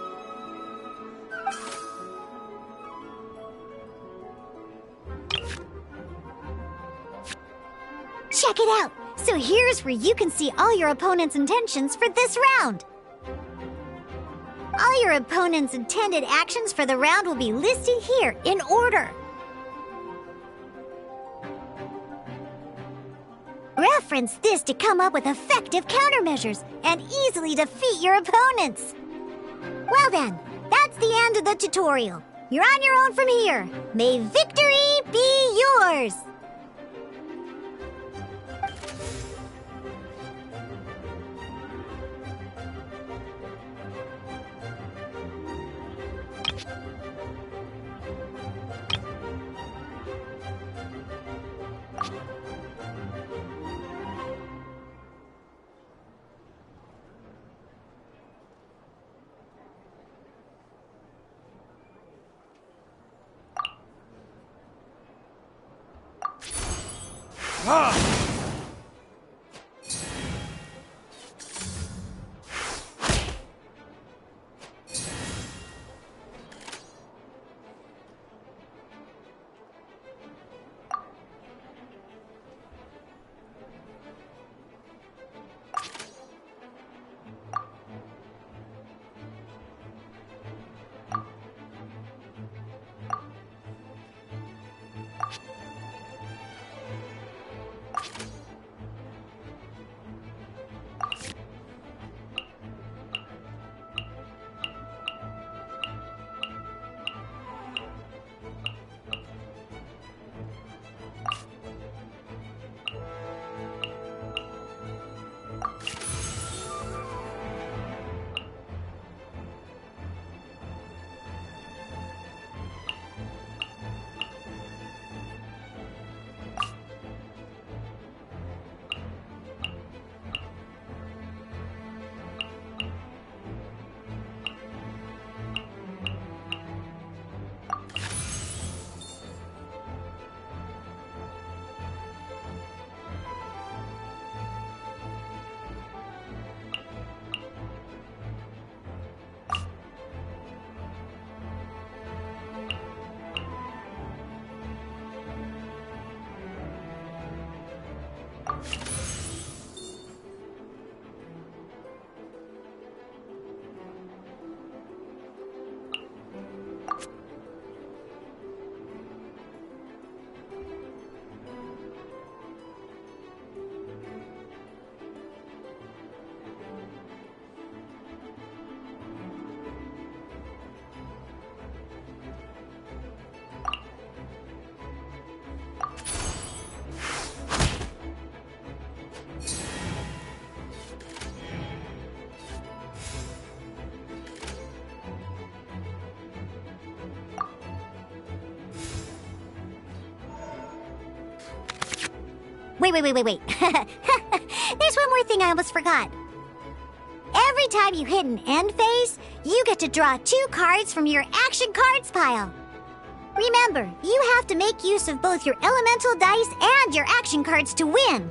Check it out! So here's where you can see all your opponent's intentions for this round. All your opponent's intended actions for the round will be listed here in order. Reference this to come up with effective countermeasures and easily defeat your opponents. Well then, that's the end of the tutorial. You're on your own from here. May victory be yours! Wait. There's one more thing I almost forgot. Every time you hit an end phase, you get to draw 2 cards from your action cards pile. Remember, you have to make use of both your elemental dice and your action cards to win.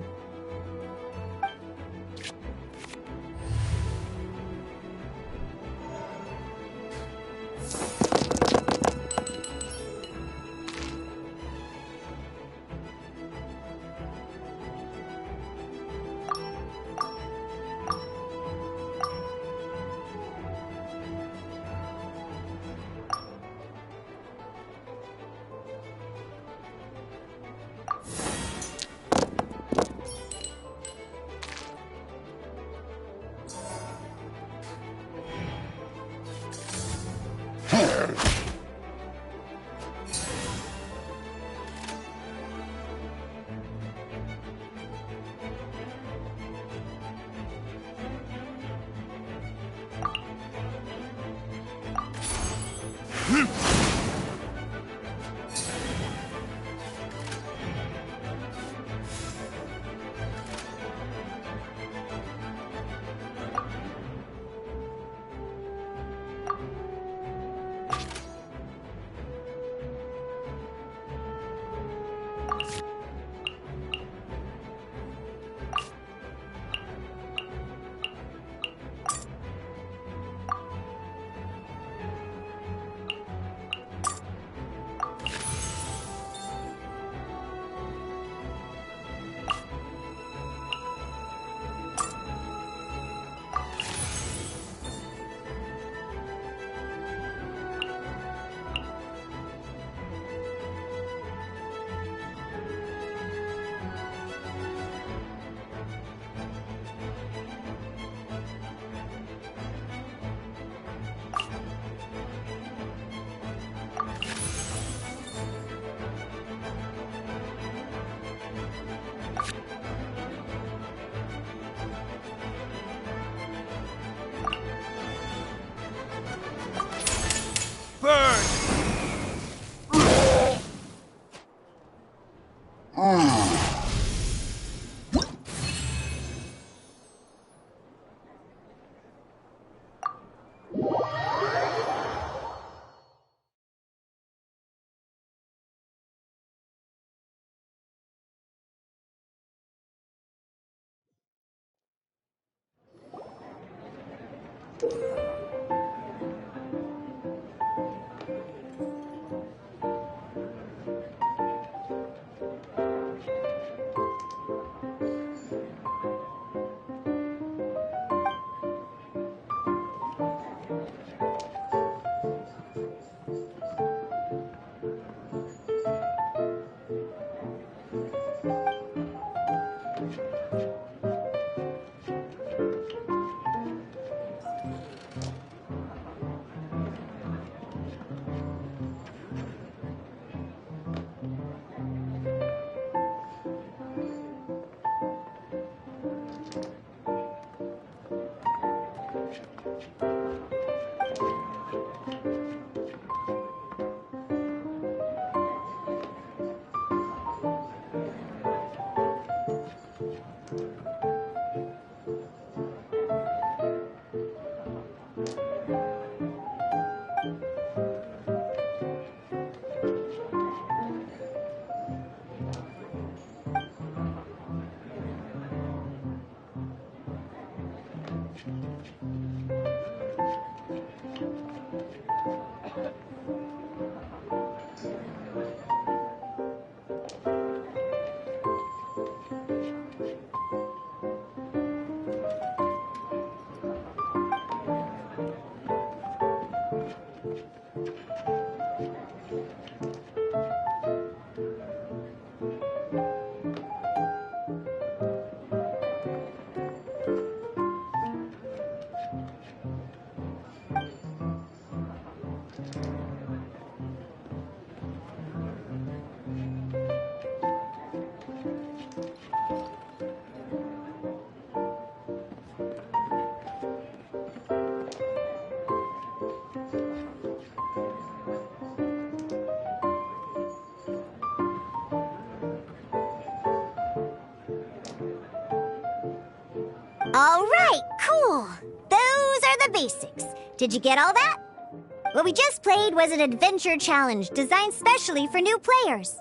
All right, cool. Those are the basics. Did you get all that? What we just played was an adventure challenge designed specially for new players.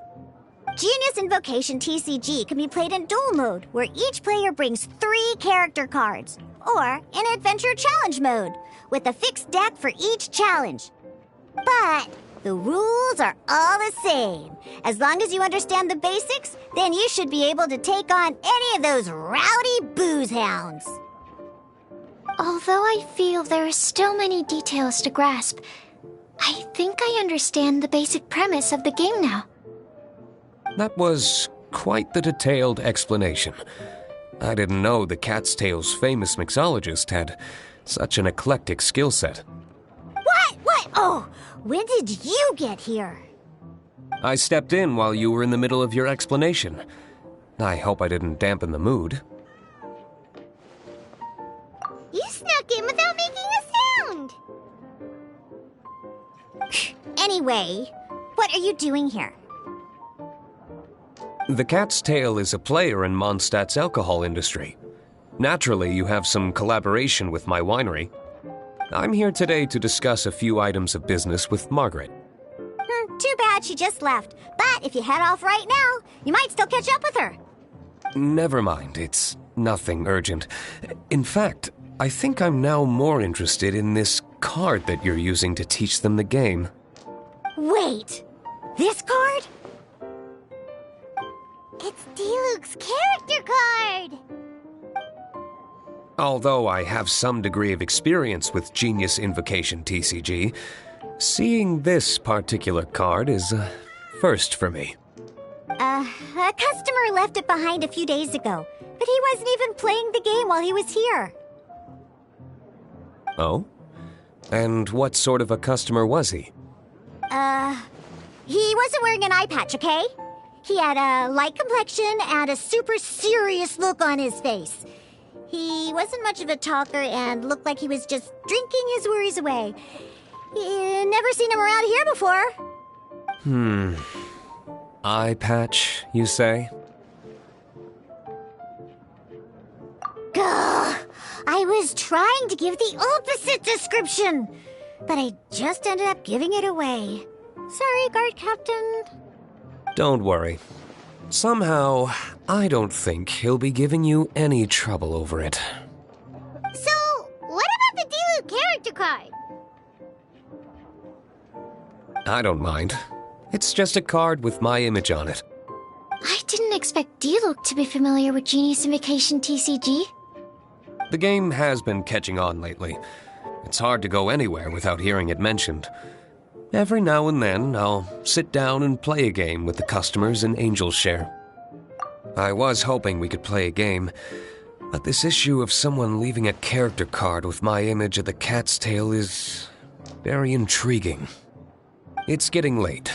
Genius Invocation TCG can be played in duel mode, where each player brings 3 character cards, or in adventure challenge mode, with a fixed deck for each challenge. But the rules are all the same. As long as you understand the basics, then you should be able to take on any of those rowdy booze hounds. Although I feel there are still many details to grasp, I think I understand the basic premise of the game now. That was quite the detailed explanation. I didn't know the Cat's Tail's famous mixologist had such an eclectic skill set. What? Oh, when did you get here? I stepped in while you were in the middle of your explanation. I hope I didn't dampen the mood. You snuck in without making a sound. Anyway, what are you doing here? The Cat's Tail is a player in Mondstadt's alcohol industry. Naturally, you have some collaboration with my winery. I'm here today to discuss a few items of business with Margaret. Too bad she just left. But if you head off right now, you might still catch up with her. Never mind, it's nothing urgent. In fact, I think I'm now more interested in this card that you're using to teach them the game. Wait, this card? It's Diluc's character card! Although I have some degree of experience with Genius Invocation TCG, seeing this particular card is a first for me. A customer left it behind a few days ago, but he wasn't even playing the game while he was here. Oh? And what sort of a customer was he? He wasn't wearing an eye patch, okay? He had a light complexion and a super serious look on his face. He wasn't much of a talker and looked like he was just drinking his worries away. Never seen him around here before. Eye patch, you say? Gah! I was trying to give the opposite description, but I just ended up giving it away. Sorry, guard captain. Don't worry. Somehow, I don't think he'll be giving you any trouble over it. So, what about a Diluc character card. I don't mind. It's just a card with my image on it. I didn't expect Diluc to be familiar with Genius Invocation TCG. The game has been catching on lately. It's hard to go anywhere without hearing it mentioned. Every now and then, I'll sit down and play a game with the customers in Angel's Share. I was hoping we could play a game, but this issue of someone leaving a character card with my image of the cat's tail is very intriguing. It's getting late,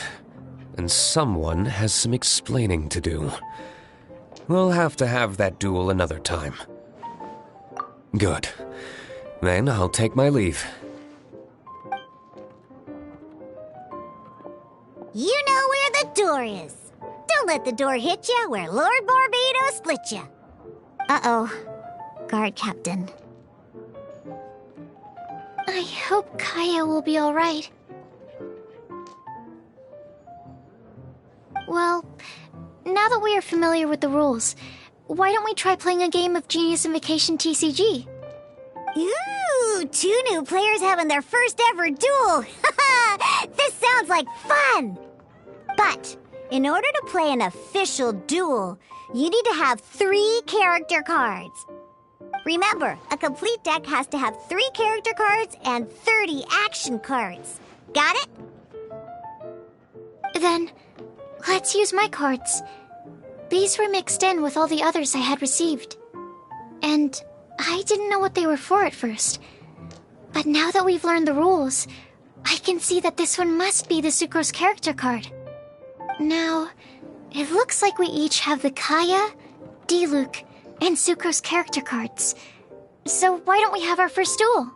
and someone has some explaining to do. We'll have to have that duel another time. Good. Then I'll take my leave. You know where the door is. Don't let the door hit you where Lord Barbados split you. Uh-oh. Guard Captain. I hope Kaya will be alright. Well, now that we are familiar with the rules, why don't we try playing a game of Genius Invocation TCG? Ooh, 2 new players having their first ever duel. This sounds like fun. But in order to play an official duel, you need to have 3 character cards. Remember, a complete deck has to have 3 character cards and 30 action cards. Got it? Then, let's use my cards. These were mixed in with all the others I had received. And I didn't know what they were for at first. But now that we've learned the rules, I can see that this one must be the Sucrose character card. Now, it looks like we each have the Kaya, Diluc, and Sucrose character cards. So why don't we have our first duel?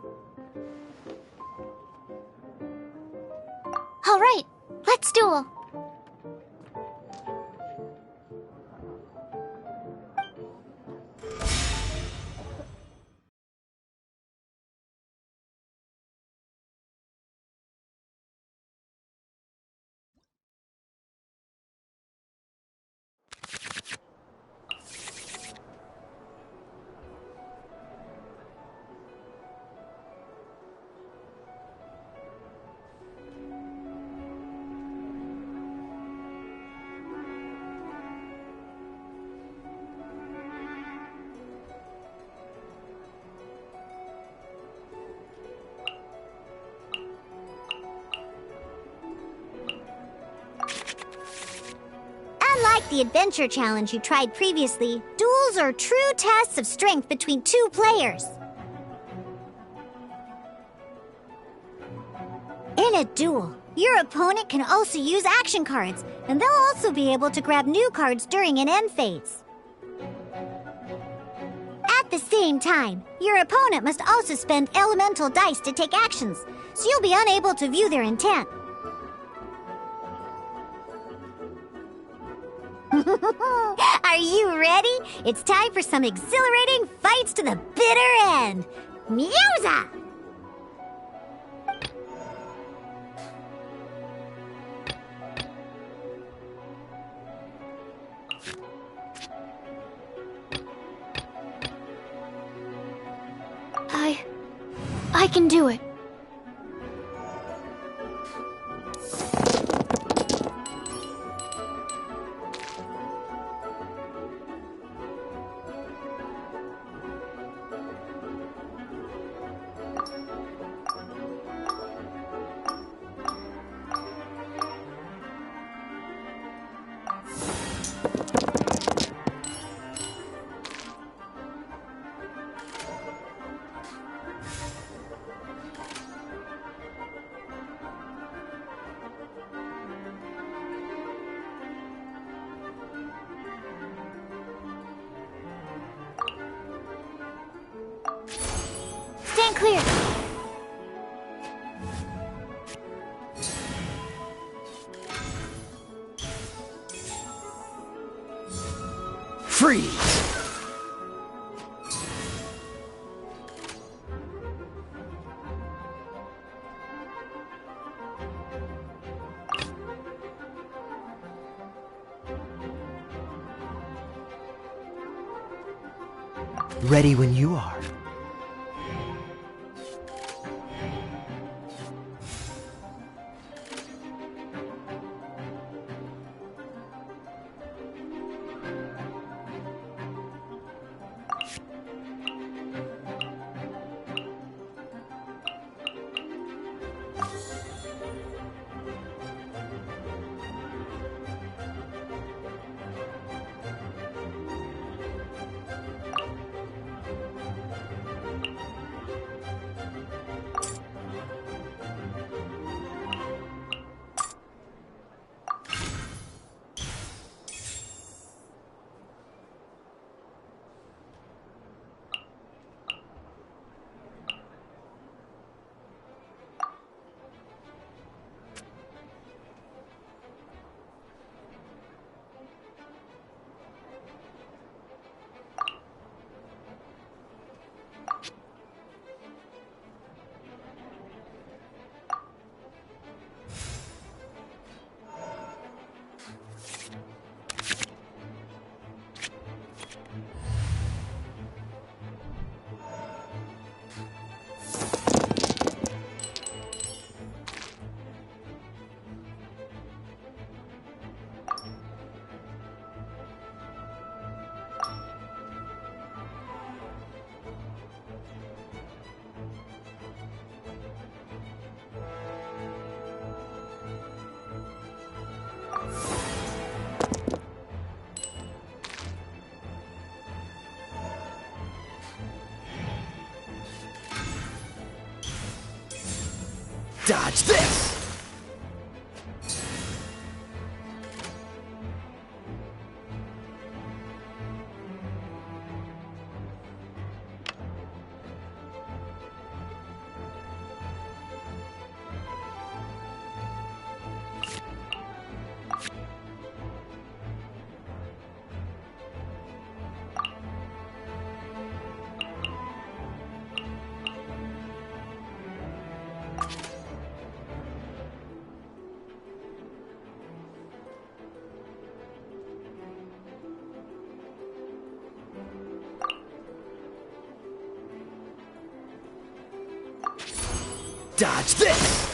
Alright, let's duel. Unlike the adventure challenge you tried previously, duels are true tests of strength between 2 players. In a duel, your opponent can also use action cards, and they'll also be able to grab new cards during an end phase. At the same time, your opponent must also spend elemental dice to take actions, so you'll be unable to view their intent. Are you ready? It's time for some exhilarating fights to the bitter end. Mewza! I can do it. Stand clear. Freeze! Ready when you are. Dodge this! Dodge this!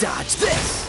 Dodge this!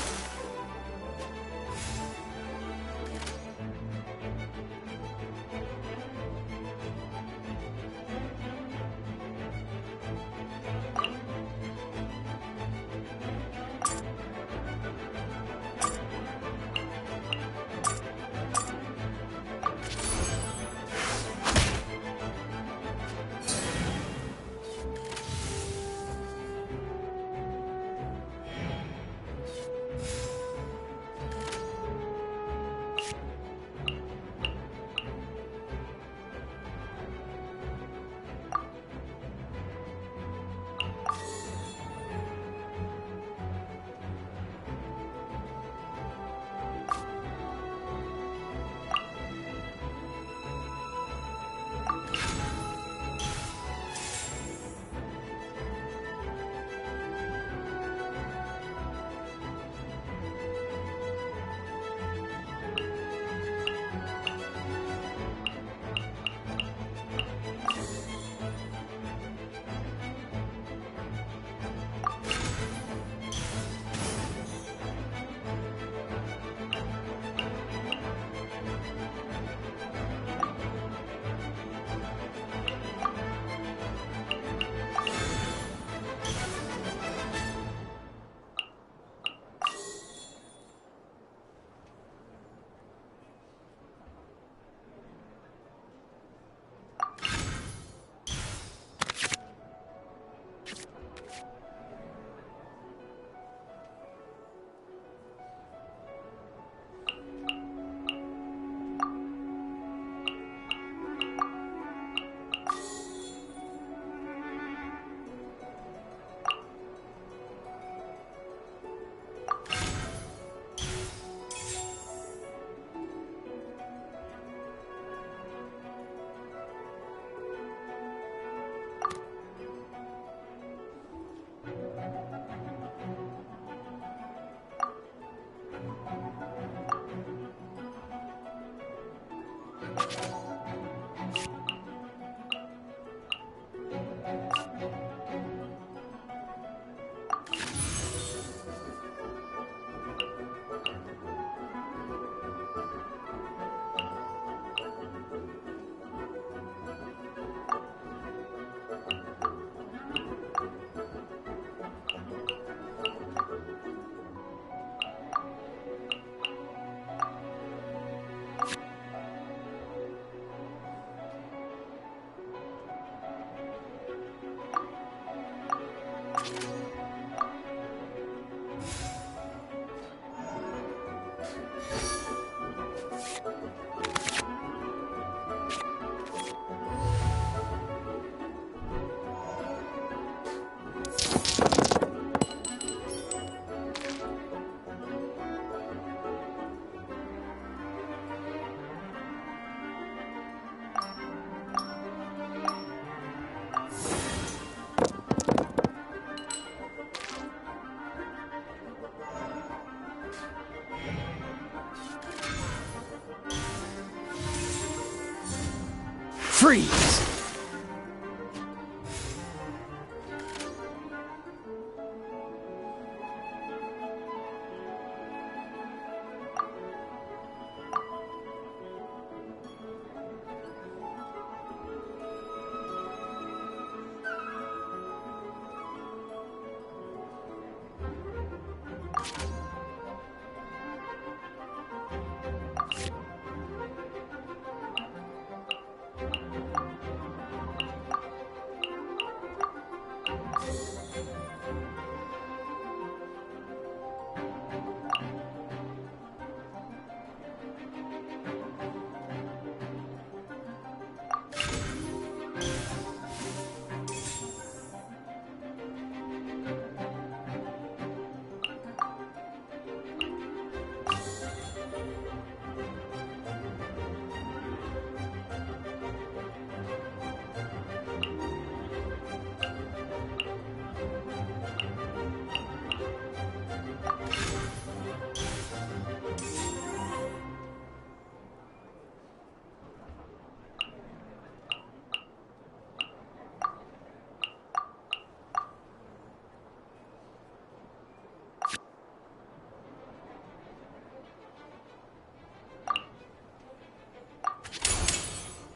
Freeze!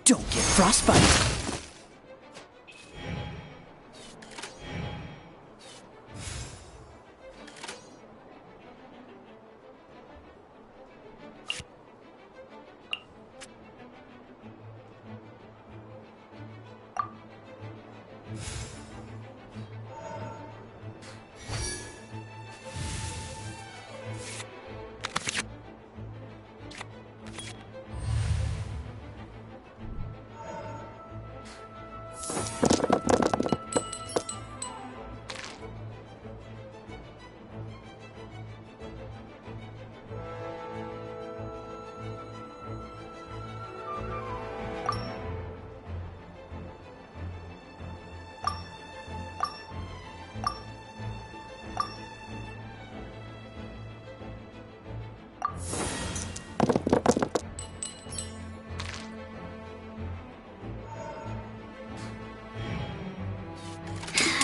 Don't get frostbite.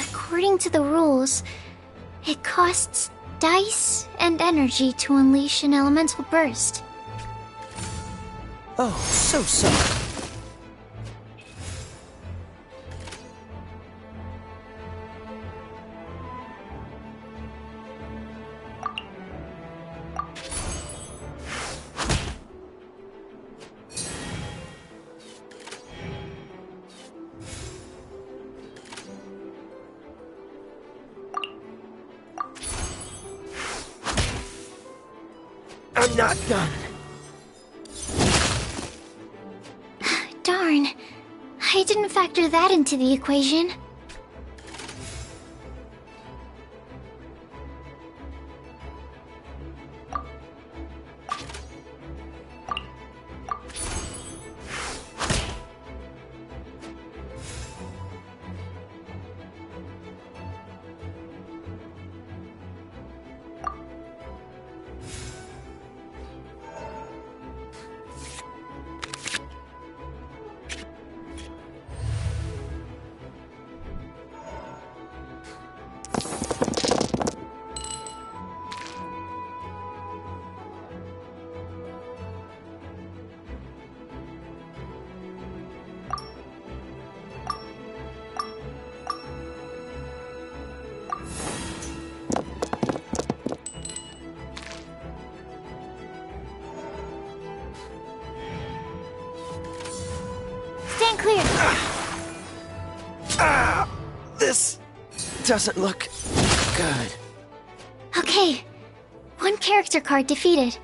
According to the rules, it costs dice and energy to unleash an elemental burst. Oh, so sorry. I'm not done. Darn. I didn't factor that into the equation. Stand clear. This doesn't look good. Okay. One character card defeated.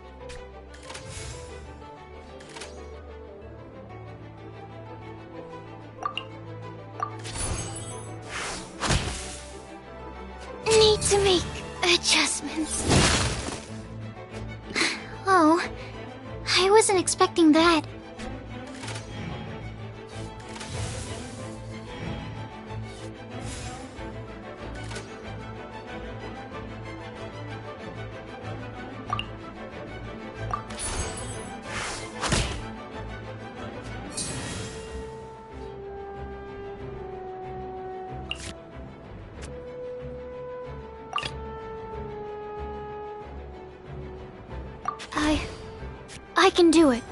Need to make adjustments. Oh, I wasn't expecting that. I can do it.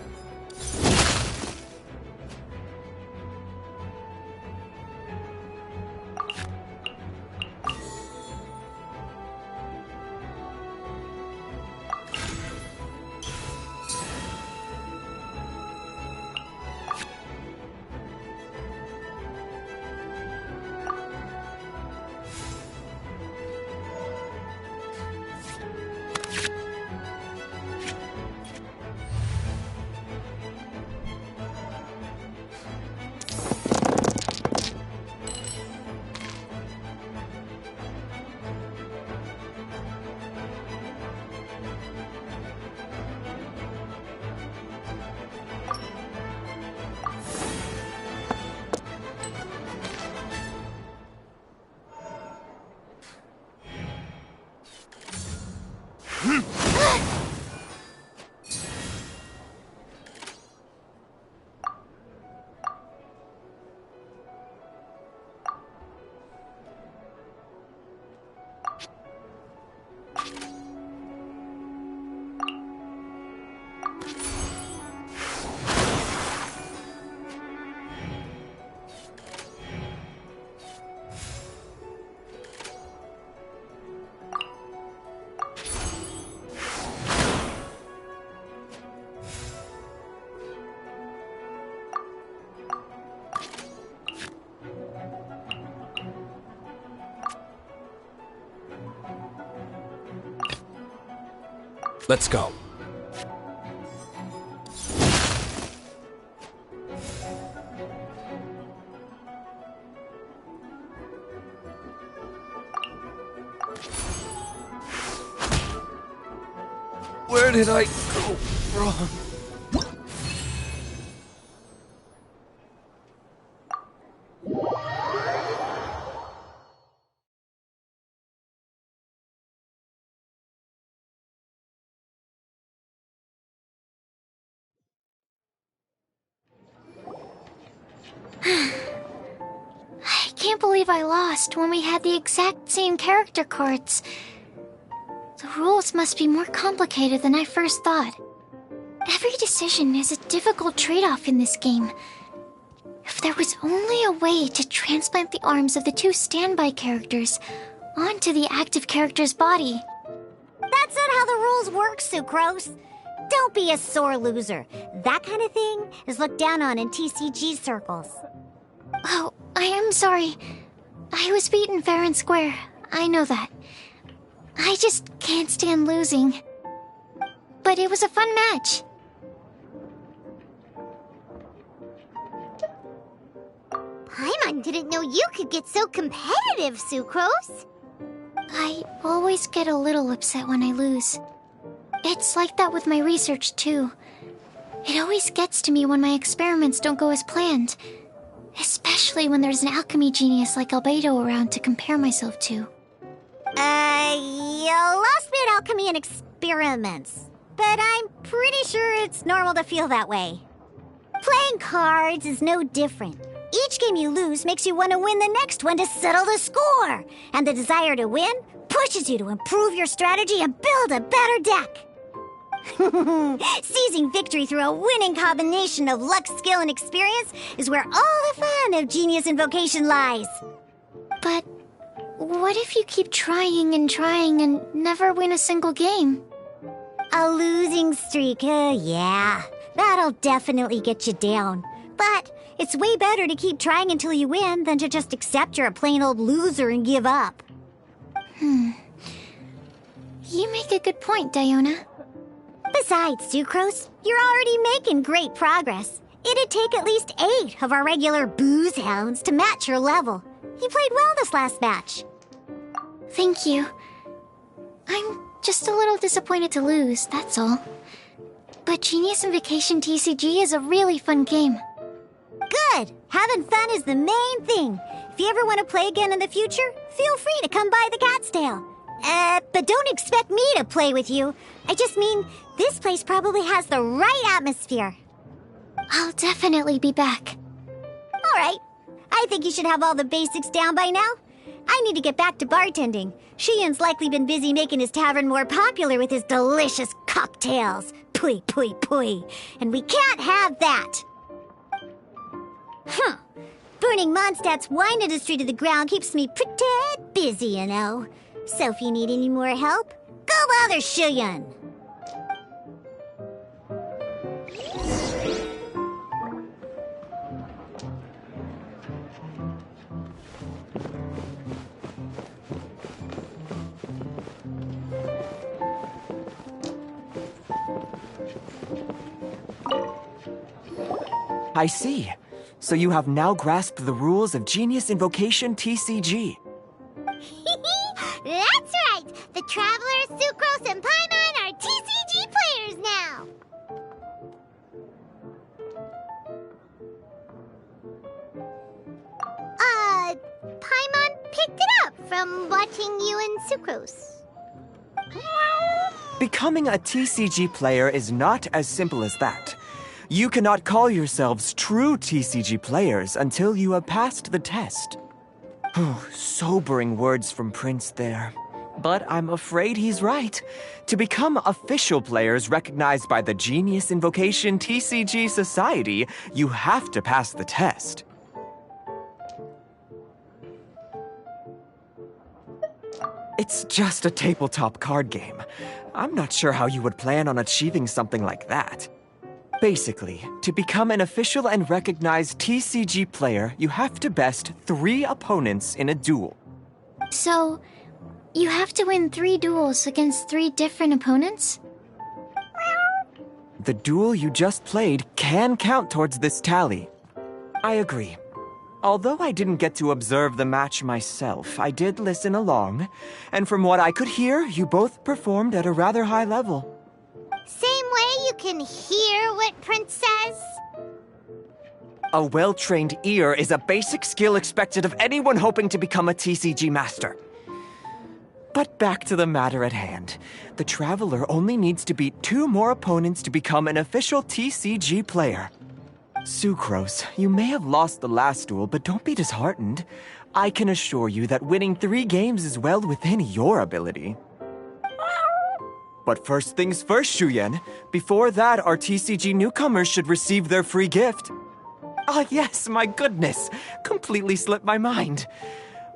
Let's go. Where did I go wrong? I can't believe I lost when we had the exact same character cards. The rules must be more complicated than I first thought. Every decision is a difficult trade-off in this game. If there was only a way to transplant the arms of the two standby characters onto the active character's body. That's not how the rules work, Sucrose. Don't be a sore loser. That kind of thing is looked down on in TCG circles. Oh, I am sorry. I was beaten fair and square. I know that. I just can't stand losing. But it was a fun match. Paimon didn't know you could get so competitive, Sucrose. I always get a little upset when I lose. It's like that with my research, too. It always gets to me when my experiments don't go as planned. Especially when there's an alchemy genius like Albedo around to compare myself to. You lost me at alchemy and experiments. But I'm pretty sure it's normal to feel that way. Playing cards is no different. Each game you lose makes you want to win the next one to settle the score. And the desire to win pushes you to improve your strategy and build a better deck. Seizing victory through a winning combination of luck, skill, and experience is where all the fun of Genius Invocation lies. But what if you keep trying and never win a single game? A losing streak, yeah. That'll definitely get you down. But it's way better to keep trying until you win than to just accept you're a plain old loser and give up. You make a good point, Diona. Besides, Sucrose, you're already making great progress. It'd take at least 8 of our regular booze hounds to match your level. You played well this last match. Thank you. I'm just a little disappointed to lose, that's all. But Genius Invocation TCG is a really fun game. Good! Having fun is the main thing. If you ever want to play again in the future, feel free to come by the Cat's Tail. But don't expect me to play with you. I just mean, this place probably has the right atmosphere. I'll definitely be back. All right. I think you should have all the basics down by now. I need to get back to bartending. Shuyin's likely been busy making his tavern more popular with his delicious cocktails. Pui, pui, pui. And we can't have that. Huh. Burning Mondstadt's wine industry to the ground keeps me pretty busy, you know. So if you need any more help, go bother Shuyin. I see. So you have now grasped the rules of Genius Invocation TCG. That's right! The Traveler, Sucrose, and Paimon are TCG players now! Paimon picked it up from watching you and Sucrose. Becoming a TCG player is not as simple as that. You cannot call yourselves true TCG players until you have passed the test. Sobering words from Prince there. But I'm afraid he's right. To become official players recognized by the Genius Invocation TCG Society, you have to pass the test. It's just a tabletop card game. I'm not sure how you would plan on achieving something like that. Basically, to become an official and recognized TCG player, you have to best 3 opponents in a duel. So, you have to win 3 duels against 3 different opponents? The duel you just played can count towards this tally. I agree. Although I didn't get to observe the match myself, I did listen along, and from what I could hear, you both performed at a rather high level. Same way you can hear what Prince says? A well-trained ear is a basic skill expected of anyone hoping to become a TCG master. But back to the matter at hand. The Traveler only needs to beat 2 more opponents to become an official TCG player. Sucrose, you may have lost the last duel, but don't be disheartened. I can assure you that winning 3 games is well within your ability. But first things first, Shuyin. Before that, our TCG newcomers should receive their free gift. Ah, yes, my goodness. Completely slipped my mind.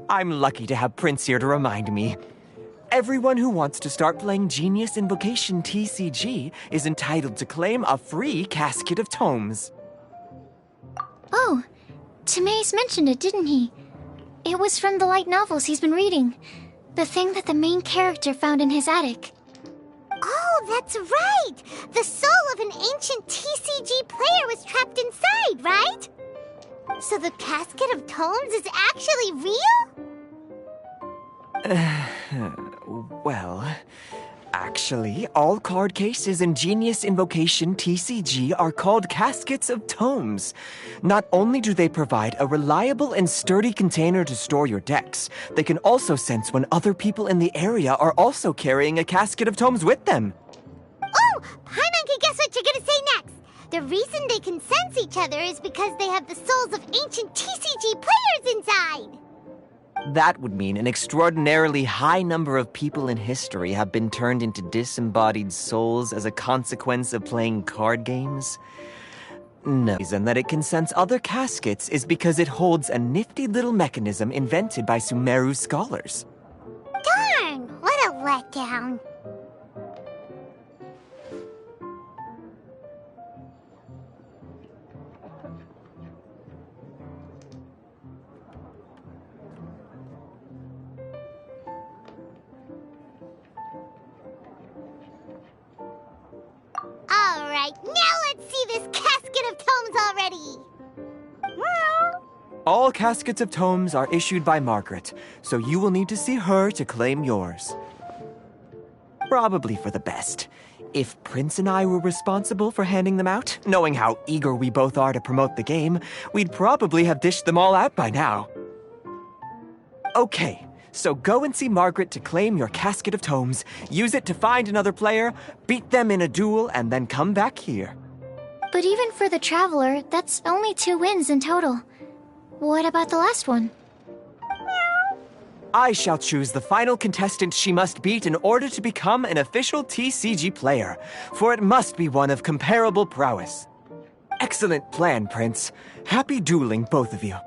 I'm lucky to have Prince here to remind me. Everyone who wants to start playing Genius Invocation TCG is entitled to claim a free casket of tomes. Oh, Timaeus mentioned it, didn't he? It was from the light novels he's been reading. The thing that the main character found in his attic. Oh, that's right! The soul of an ancient TCG player was trapped inside, right? So the casket of tomes is actually real? Well, actually, all card cases in Genius Invocation TCG are called caskets of tomes. Not only do they provide a reliable and sturdy container to store your decks, they can also sense when other people in the area are also carrying a casket of tomes with them. Oh, Paimon can guess what you're gonna say next. The reason they can sense each other is because they have the souls of ancient TCG players inside. That would mean an extraordinarily high number of people in history have been turned into disembodied souls as a consequence of playing card games. No reason that it can sense other caskets is because it holds a nifty little mechanism invented by Sumeru scholars. Darn, what a letdown. Alright, now let's see this casket of tomes already! All caskets of tomes are issued by Margaret, so you will need to see her to claim yours. Probably for the best. If Prince and I were responsible for handing them out, knowing how eager we both are to promote the game, we'd probably have dished them all out by now. Okay, so go and see Margaret to claim your casket of tomes, use it to find another player, beat them in a duel, and then come back here. But even for the Traveler, that's only 2 wins in total. What about the last one? I shall choose the final contestant she must beat in order to become an official TCG player, for it must be one of comparable prowess. Excellent plan, Prince. Happy dueling, both of you.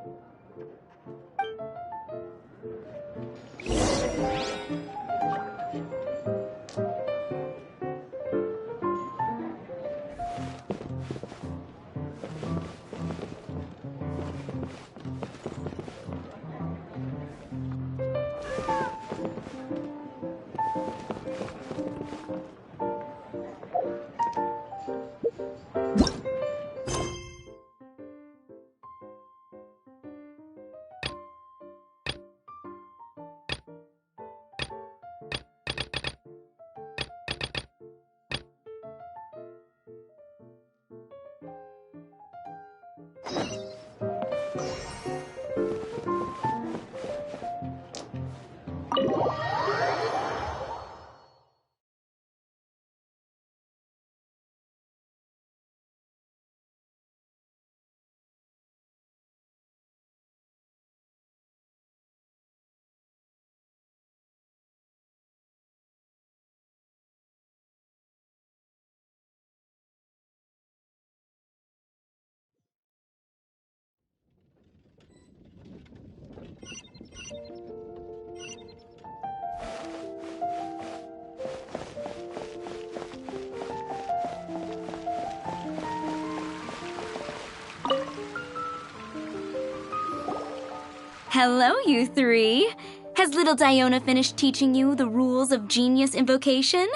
Hello, you three. Has little Diona finished teaching you the rules of genius invocation?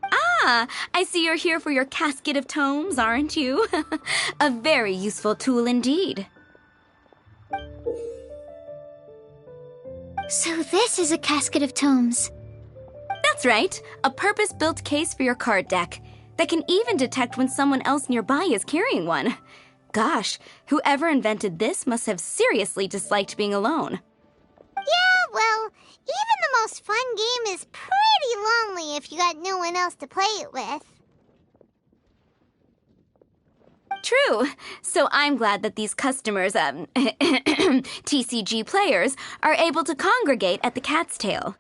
Ah, I see you're here for your casket of tomes, aren't you? A very useful tool indeed. So this is a casket of tomes. That's right, a purpose-built case for your card deck that can even detect when someone else nearby is carrying one. Gosh, whoever invented this must have seriously disliked being alone. Yeah, well, even the most fun game is pretty lonely if you got no one else to play it with. True. So I'm glad that these customers, TCG players, are able to congregate at the Cat's Tail.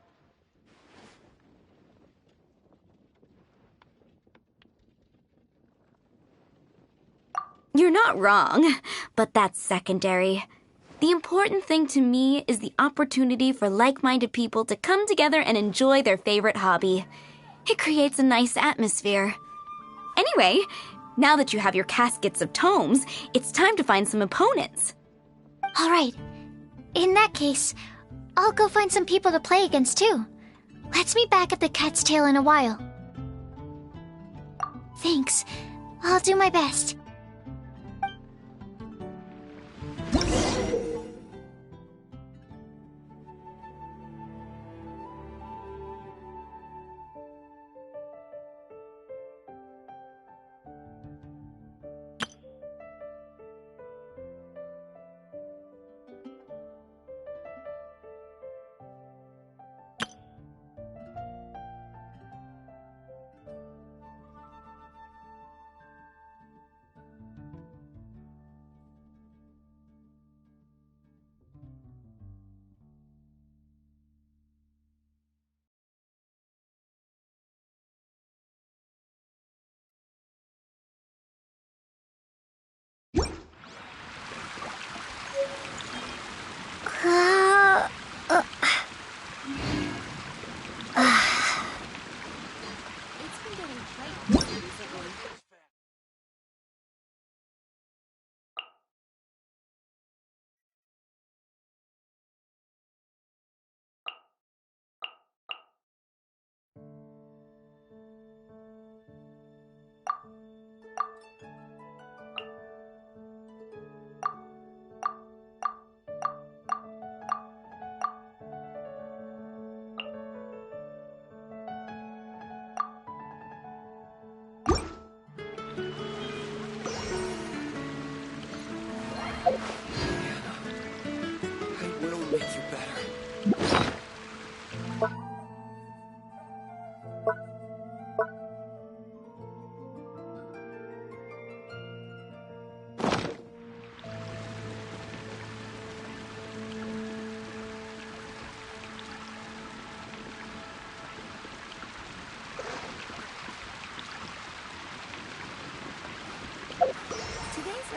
You're not wrong, but that's secondary. The important thing to me is the opportunity for like-minded people to come together and enjoy their favorite hobby. It creates a nice atmosphere. Anyway, now that you have your caskets of tomes, it's time to find some opponents. All right. In that case, I'll go find some people to play against too. Let's meet back at the Cat's Tail in a while. Thanks. I'll do my best. I will make you better.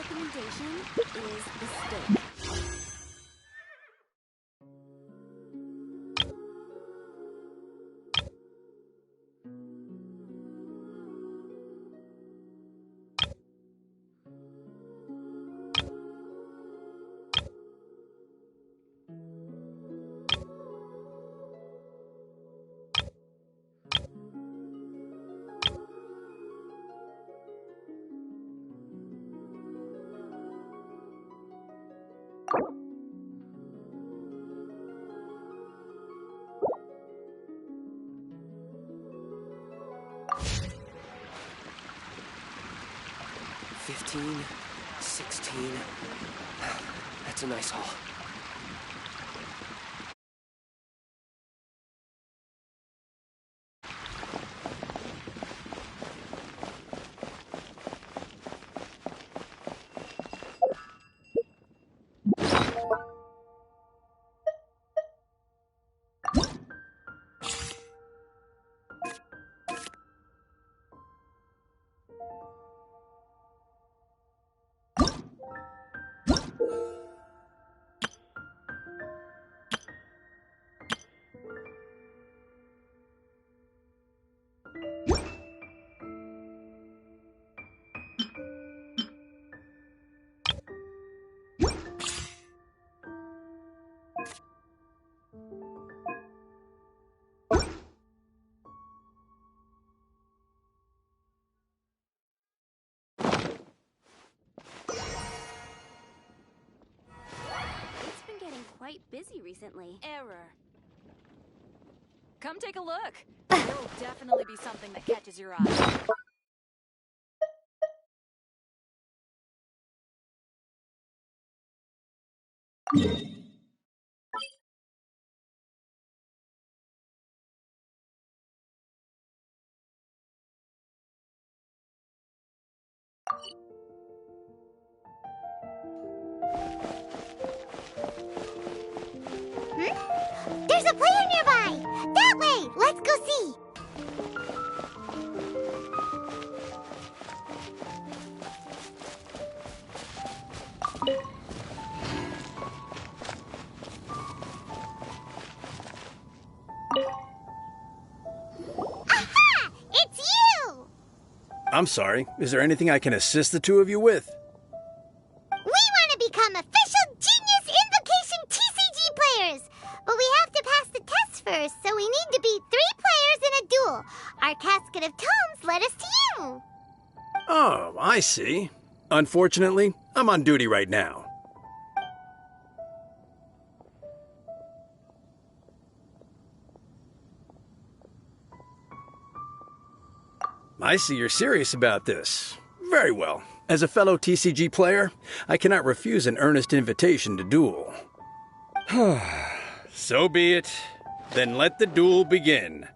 recommendation is the steak. $15, $16. That's a nice haul. Quite busy recently. Error. Come take a look. There'll definitely be something that catches your eye. There's a player nearby! That way! Let's go see! Aha! It's you! I'm sorry. Is there anything I can assist the two of you with? We want to become official Genius Invocation TCG players! But we have to pass the test first, so we need to beat 3 players in a duel. Our Casket of Tomes led us to you. Oh, I see. Unfortunately, I'm on duty right now. I see you're serious about this. Very well. As a fellow TCG player, I cannot refuse an earnest invitation to duel. So be it. Then let the duel begin.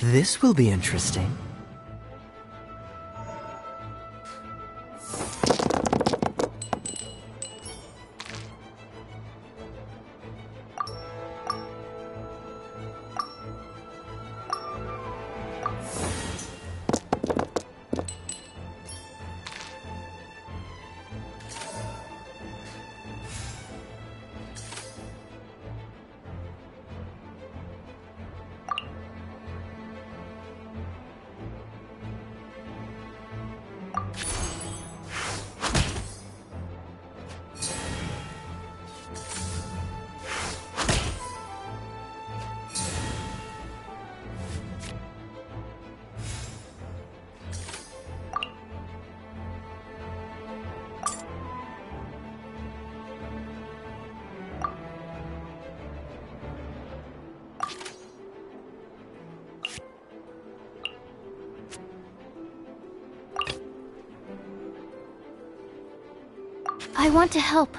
This will be interesting. I want to help.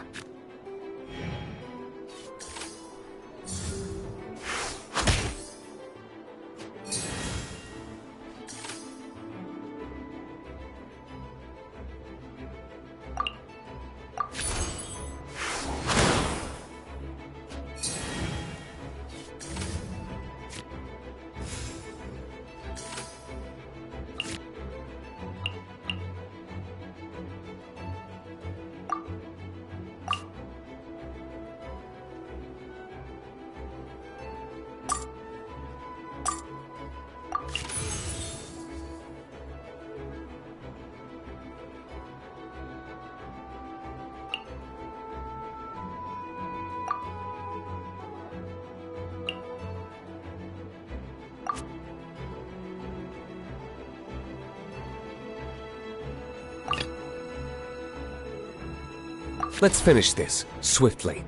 Let's finish this, swiftly.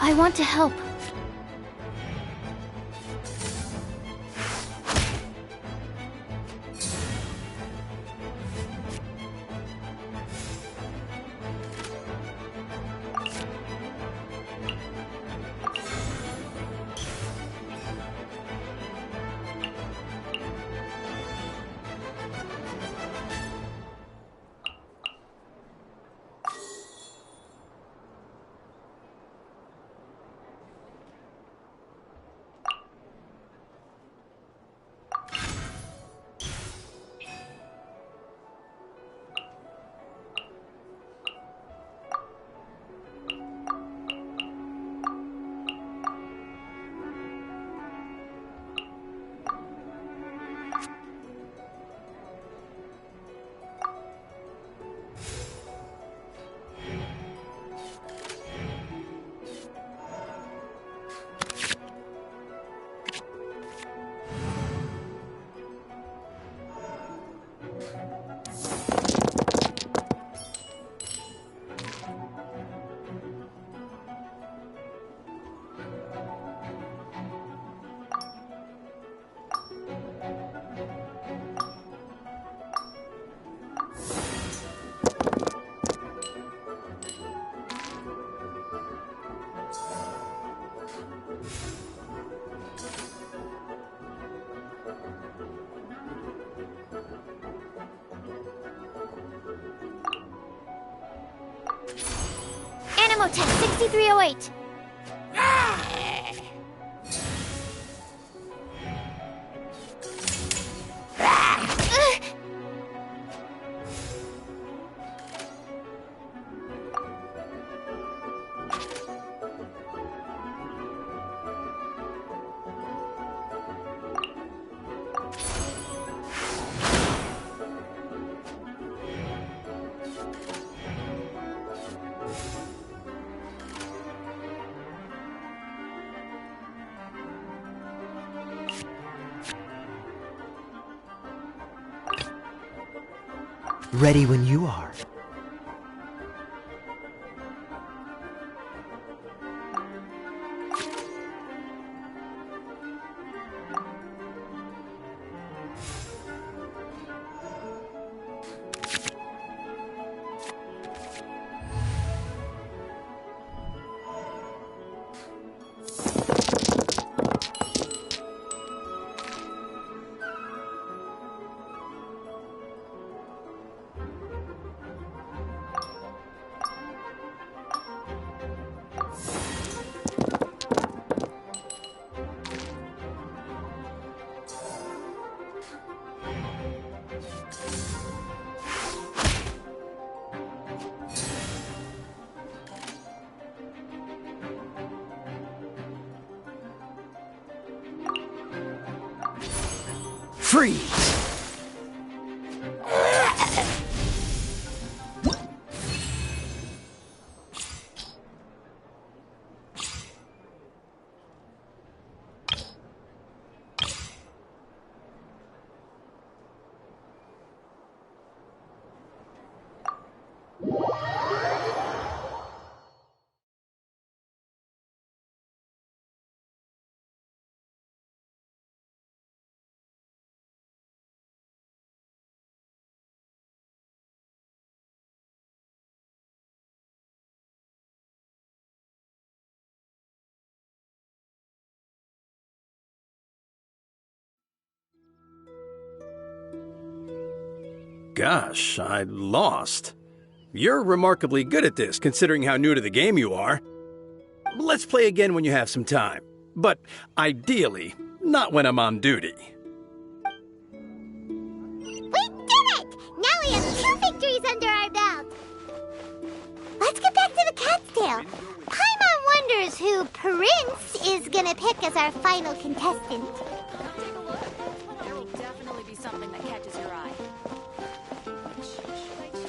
I want to help. Animotech 6308. Ready when you are. Freeze! Gosh, I lost. You're remarkably good at this, considering how new to the game you are. Let's play again when you have some time. But ideally, not when I'm on duty. We did it! Now we have 2 victories under our belt. Let's get back to the cat's tail. Paimon wonders who Prince is gonna pick as our final contestant. Come take a look. There will definitely be something that catches your eye. Which should I choose?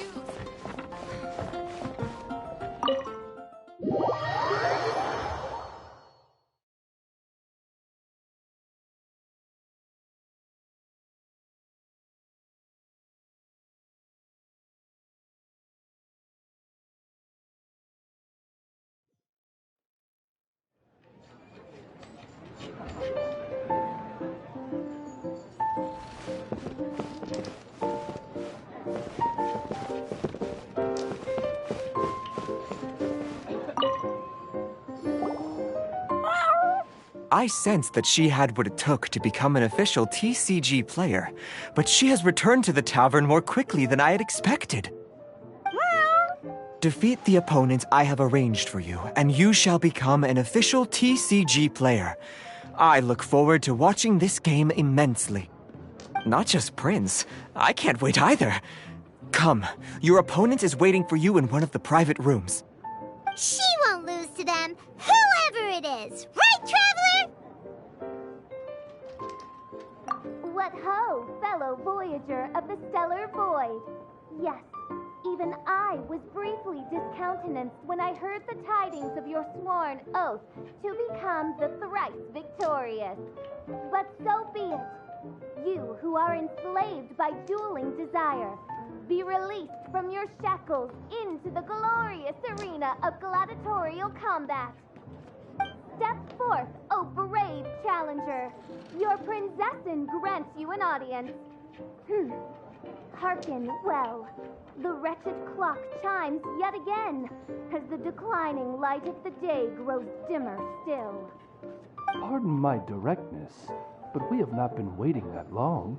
I sensed that she had what it took to become an official TCG player, but she has returned to the tavern more quickly than I had expected. Defeat the opponent I have arranged for you, and you shall become an official TCG player. I look forward to watching this game immensely. Not just Prince. I can't wait either. Come, your opponent is waiting for you in one of the private rooms. She won't lose to them, whoever it is. Right, Traveler? What ho, fellow voyager of the stellar void! Yes, even I was briefly discountenanced when I heard the tidings of your sworn oath to become the thrice victorious. But so be it. You who are enslaved by dueling desire, be released from your shackles into the glorious arena of gladiatorial combat. Step forth, O brave challenger. Your princessin grants you an audience. Hearken well. The wretched clock chimes yet again, as the declining light of the day grows dimmer still. Pardon my directness, but we have not been waiting that long.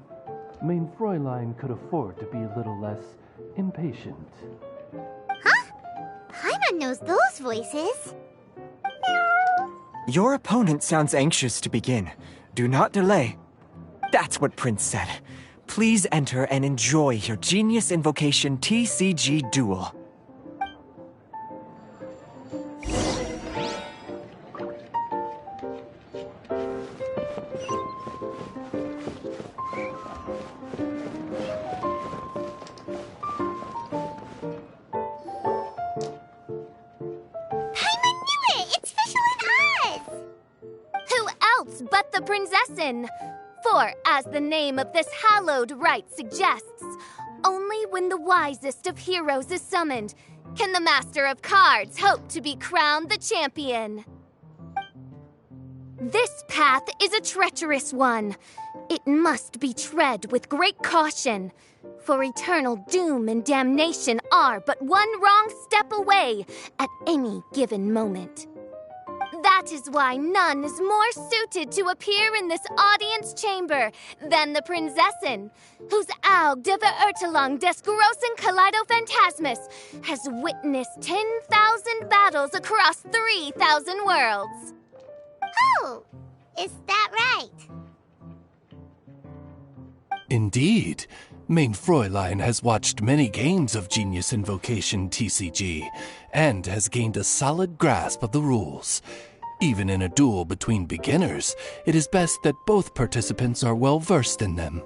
Mein Fräulein could afford to be a little less impatient. Huh? Paimon knows those voices. Your opponent sounds anxious to begin. Do not delay. That's what Prince said. Please enter and enjoy your Genius Invocation TCG duel. But the princessin. For, as the name of this hallowed rite suggests, only when the wisest of heroes is summoned can the master of cards hope to be crowned the champion. This path is a treacherous one. It must be tread with great caution, for eternal doom and damnation are but one wrong step away at any given moment. That is why none is more suited to appear in this audience chamber than the princessin, whose Aug de Verurtelung des großen Kaleido-Phantasmus has witnessed 10,000 battles across 3,000 worlds. Oh, is that right? Indeed. Mein Fräulein has watched many games of Genius Invocation TCG and has gained a solid grasp of the rules. Even in a duel between beginners, it is best that both participants are well versed in them.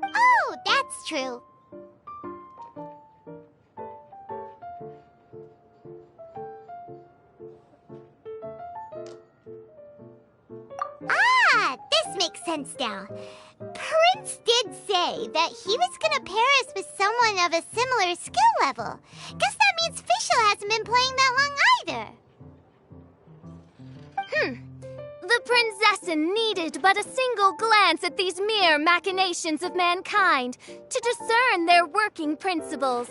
Oh, that's true. Ah, this makes sense now. Prince did say that he was gonna pair us with someone of a similar skill level. Guess that means Fischl hasn't been playing that long either. The Prinzessin needed but a single glance at these mere machinations of mankind to discern their working principles.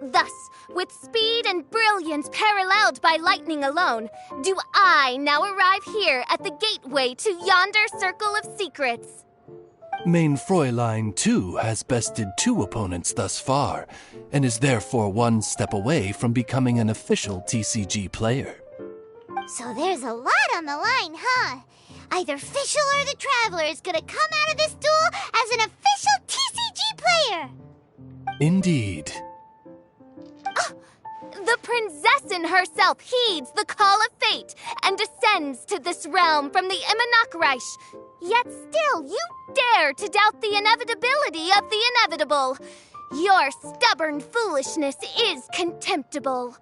Thus, with speed and brilliance paralleled by lightning alone, do I now arrive here at the gateway to yonder circle of secrets. Main Fräulein, too, has bested 2 opponents thus far, and is therefore one step away from becoming an official TCG player. So there's a lot on the line, huh? Either Fischl or the Traveler is gonna come out of this duel as an official TCG player! Indeed. The Prinzessin herself heeds the call of fate and descends to this realm from the Immanakreich. Yet still, you dare to doubt the inevitability of the inevitable. Your stubborn foolishness is contemptible.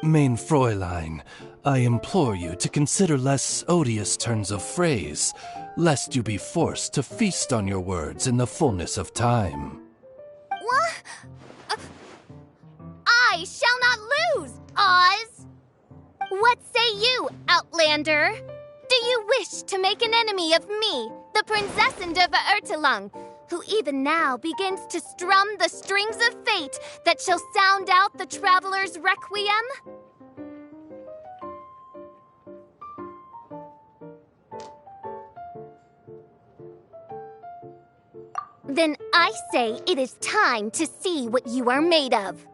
Main Fräulein, I implore you to consider less odious turns of phrase, lest you be forced to feast on your words in the fullness of time. What? I shall not lose, Oz! What say you, Outlander? Do you wish to make an enemy of me, the Prinzessin de Verurtelung, who even now begins to strum the strings of fate that shall sound out the Traveler's Requiem? Then I say it is time to see what you are made of.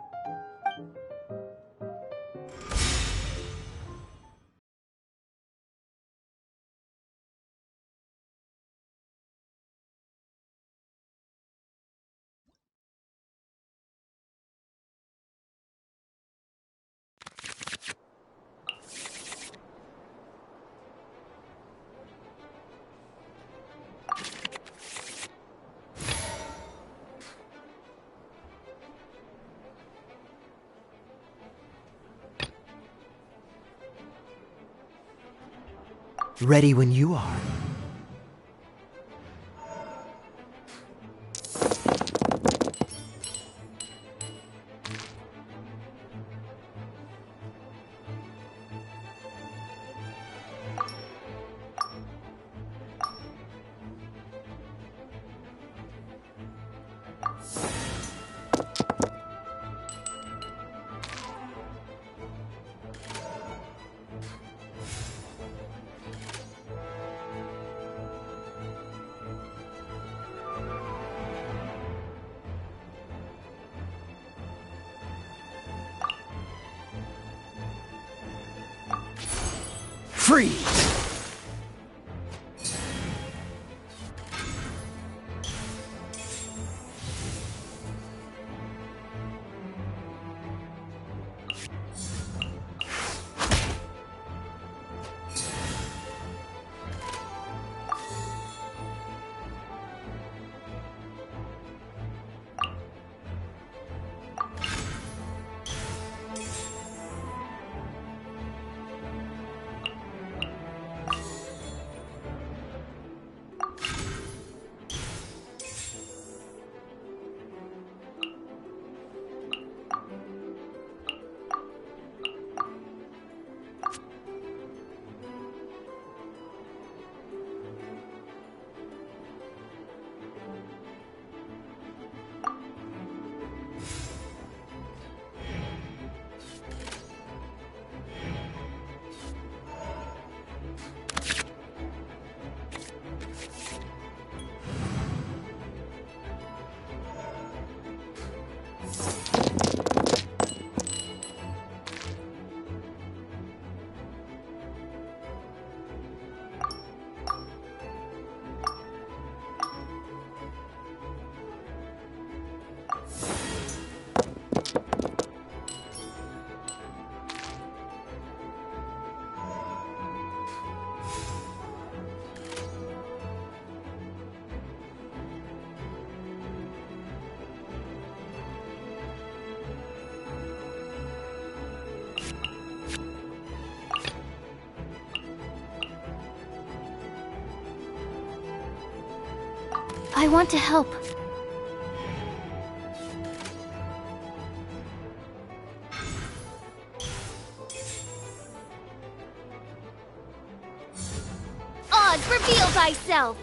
Ready when you are. Freeze! I want to help. Oz, reveal thyself!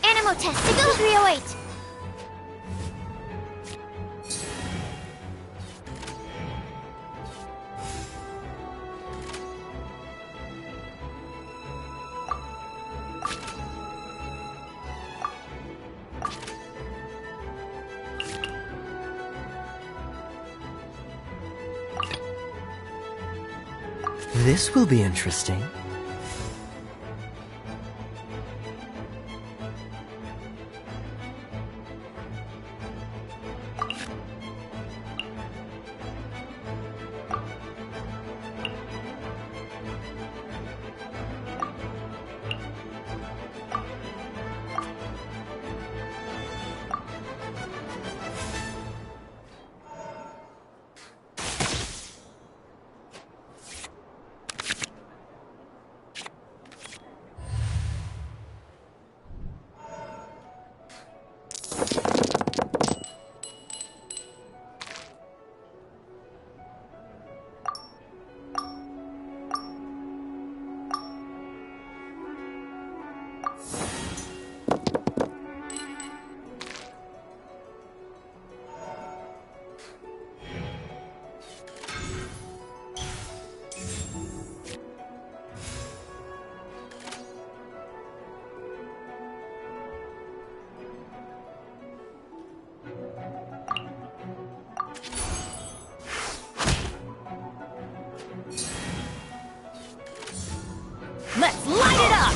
Animo test, signal 308. This will be interesting. Let's light it up!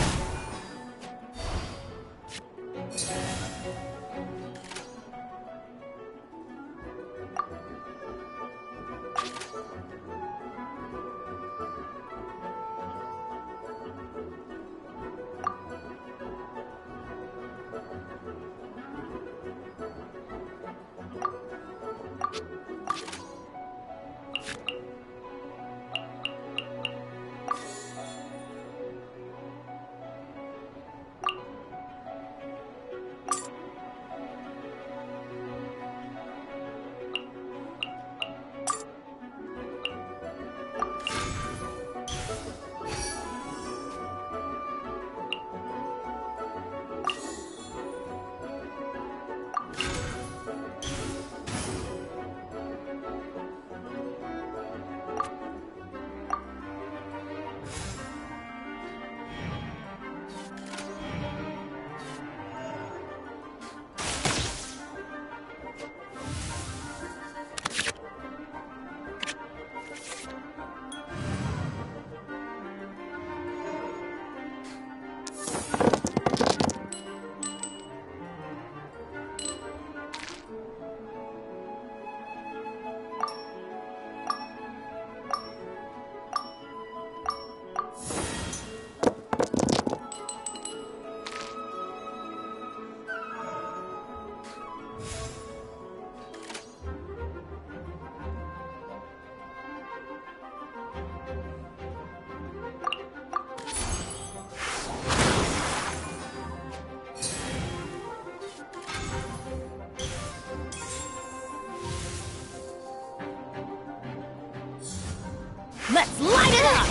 Let's light it up!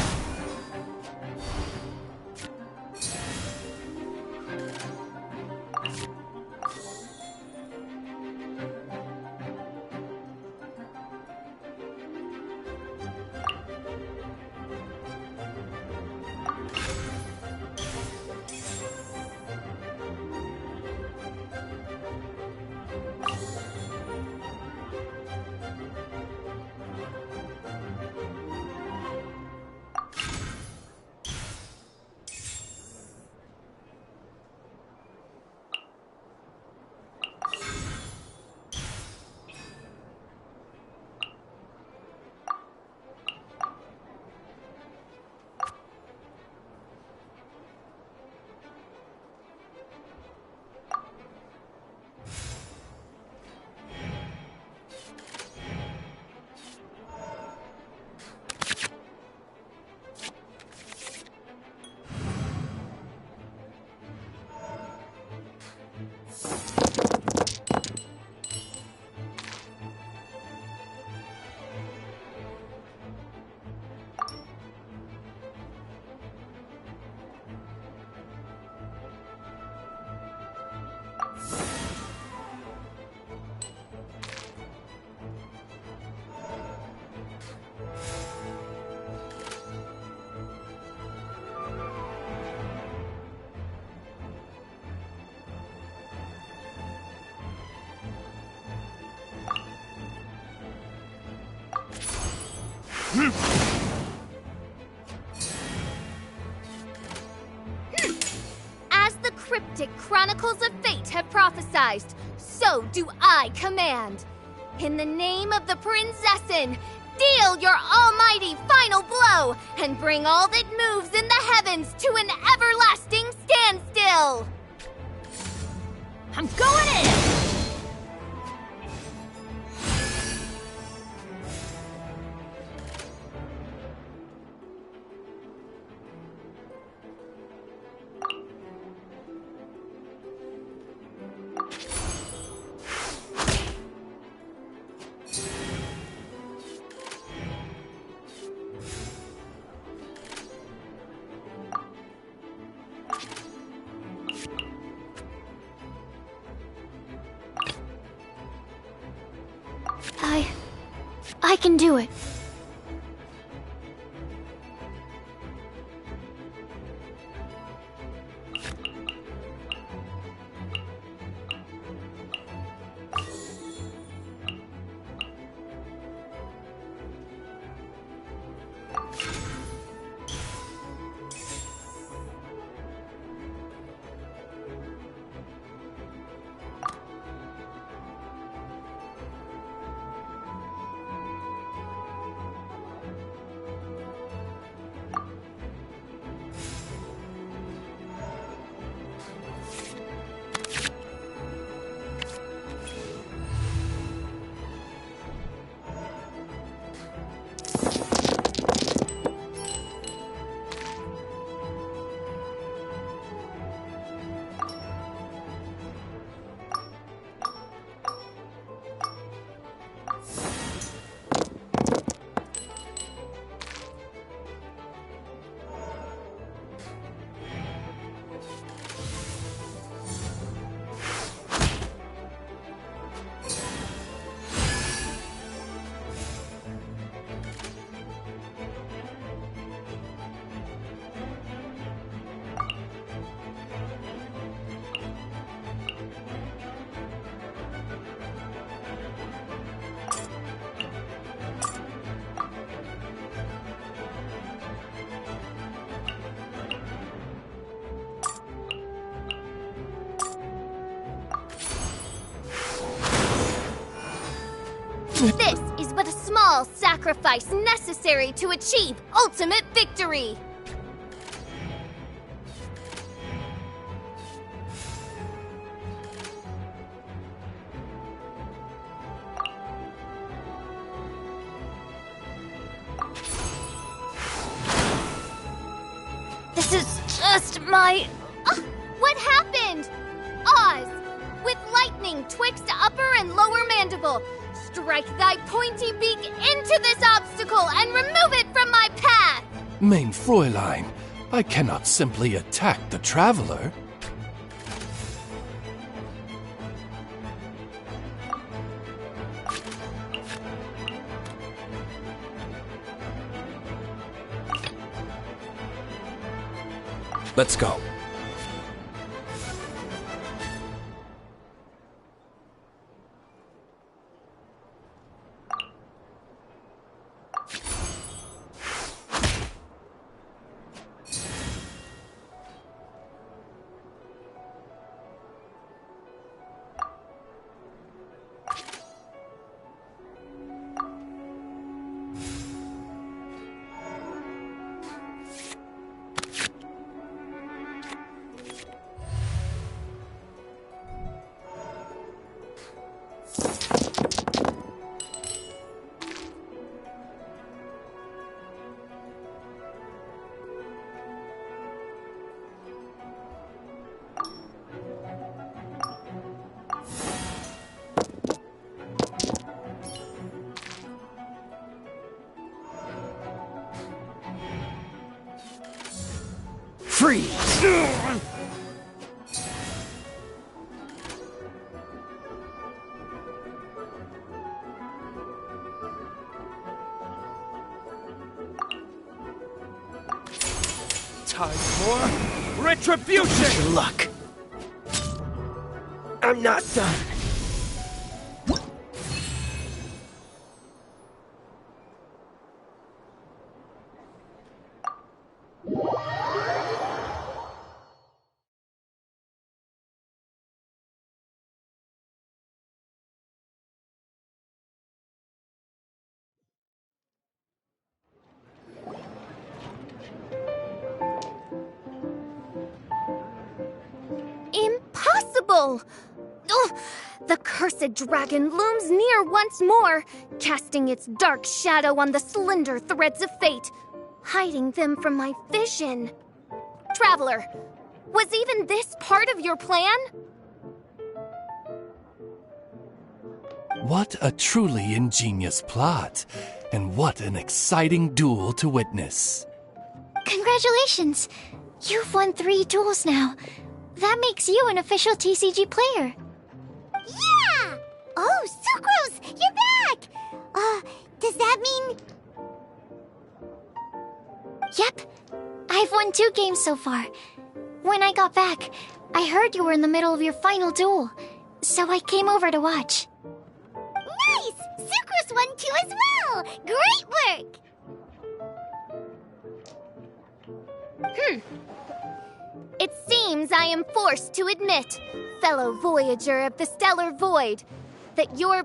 As the cryptic chronicles of fate have prophesied, so do I command. In the name of the Prinzessin, deal your almighty final blow and bring all that moves in the heavens to an everlasting standstill. I'm going in! I can do it. This is but a small sacrifice necessary to achieve ultimate victory. This is just my... What happened? Oz, with lightning twixt upper and lower mandible, strike thy pointy beak into this obstacle and remove it from my path! Mein Fräulein, I cannot simply attack the traveler. Let's go. Freeze! Time for retribution! Your luck. I'm not done. trouble! Ugh! The cursed dragon looms near once more, casting its dark shadow on the slender threads of fate, hiding them from my vision. Traveler, was even this part of your plan? What a truly ingenious plot, and what an exciting duel to witness. Congratulations! You've won 3 duels now. That makes you an official TCG player. Yeah! Oh, Sucrose, you're back! Does that mean... Yep. I've won 2 games so far. When I got back, I heard you were in the middle of your final duel, so I came over to watch. Nice! Sucrose won too as well! Great work! It seems I am forced to admit, fellow voyager of the stellar void, that your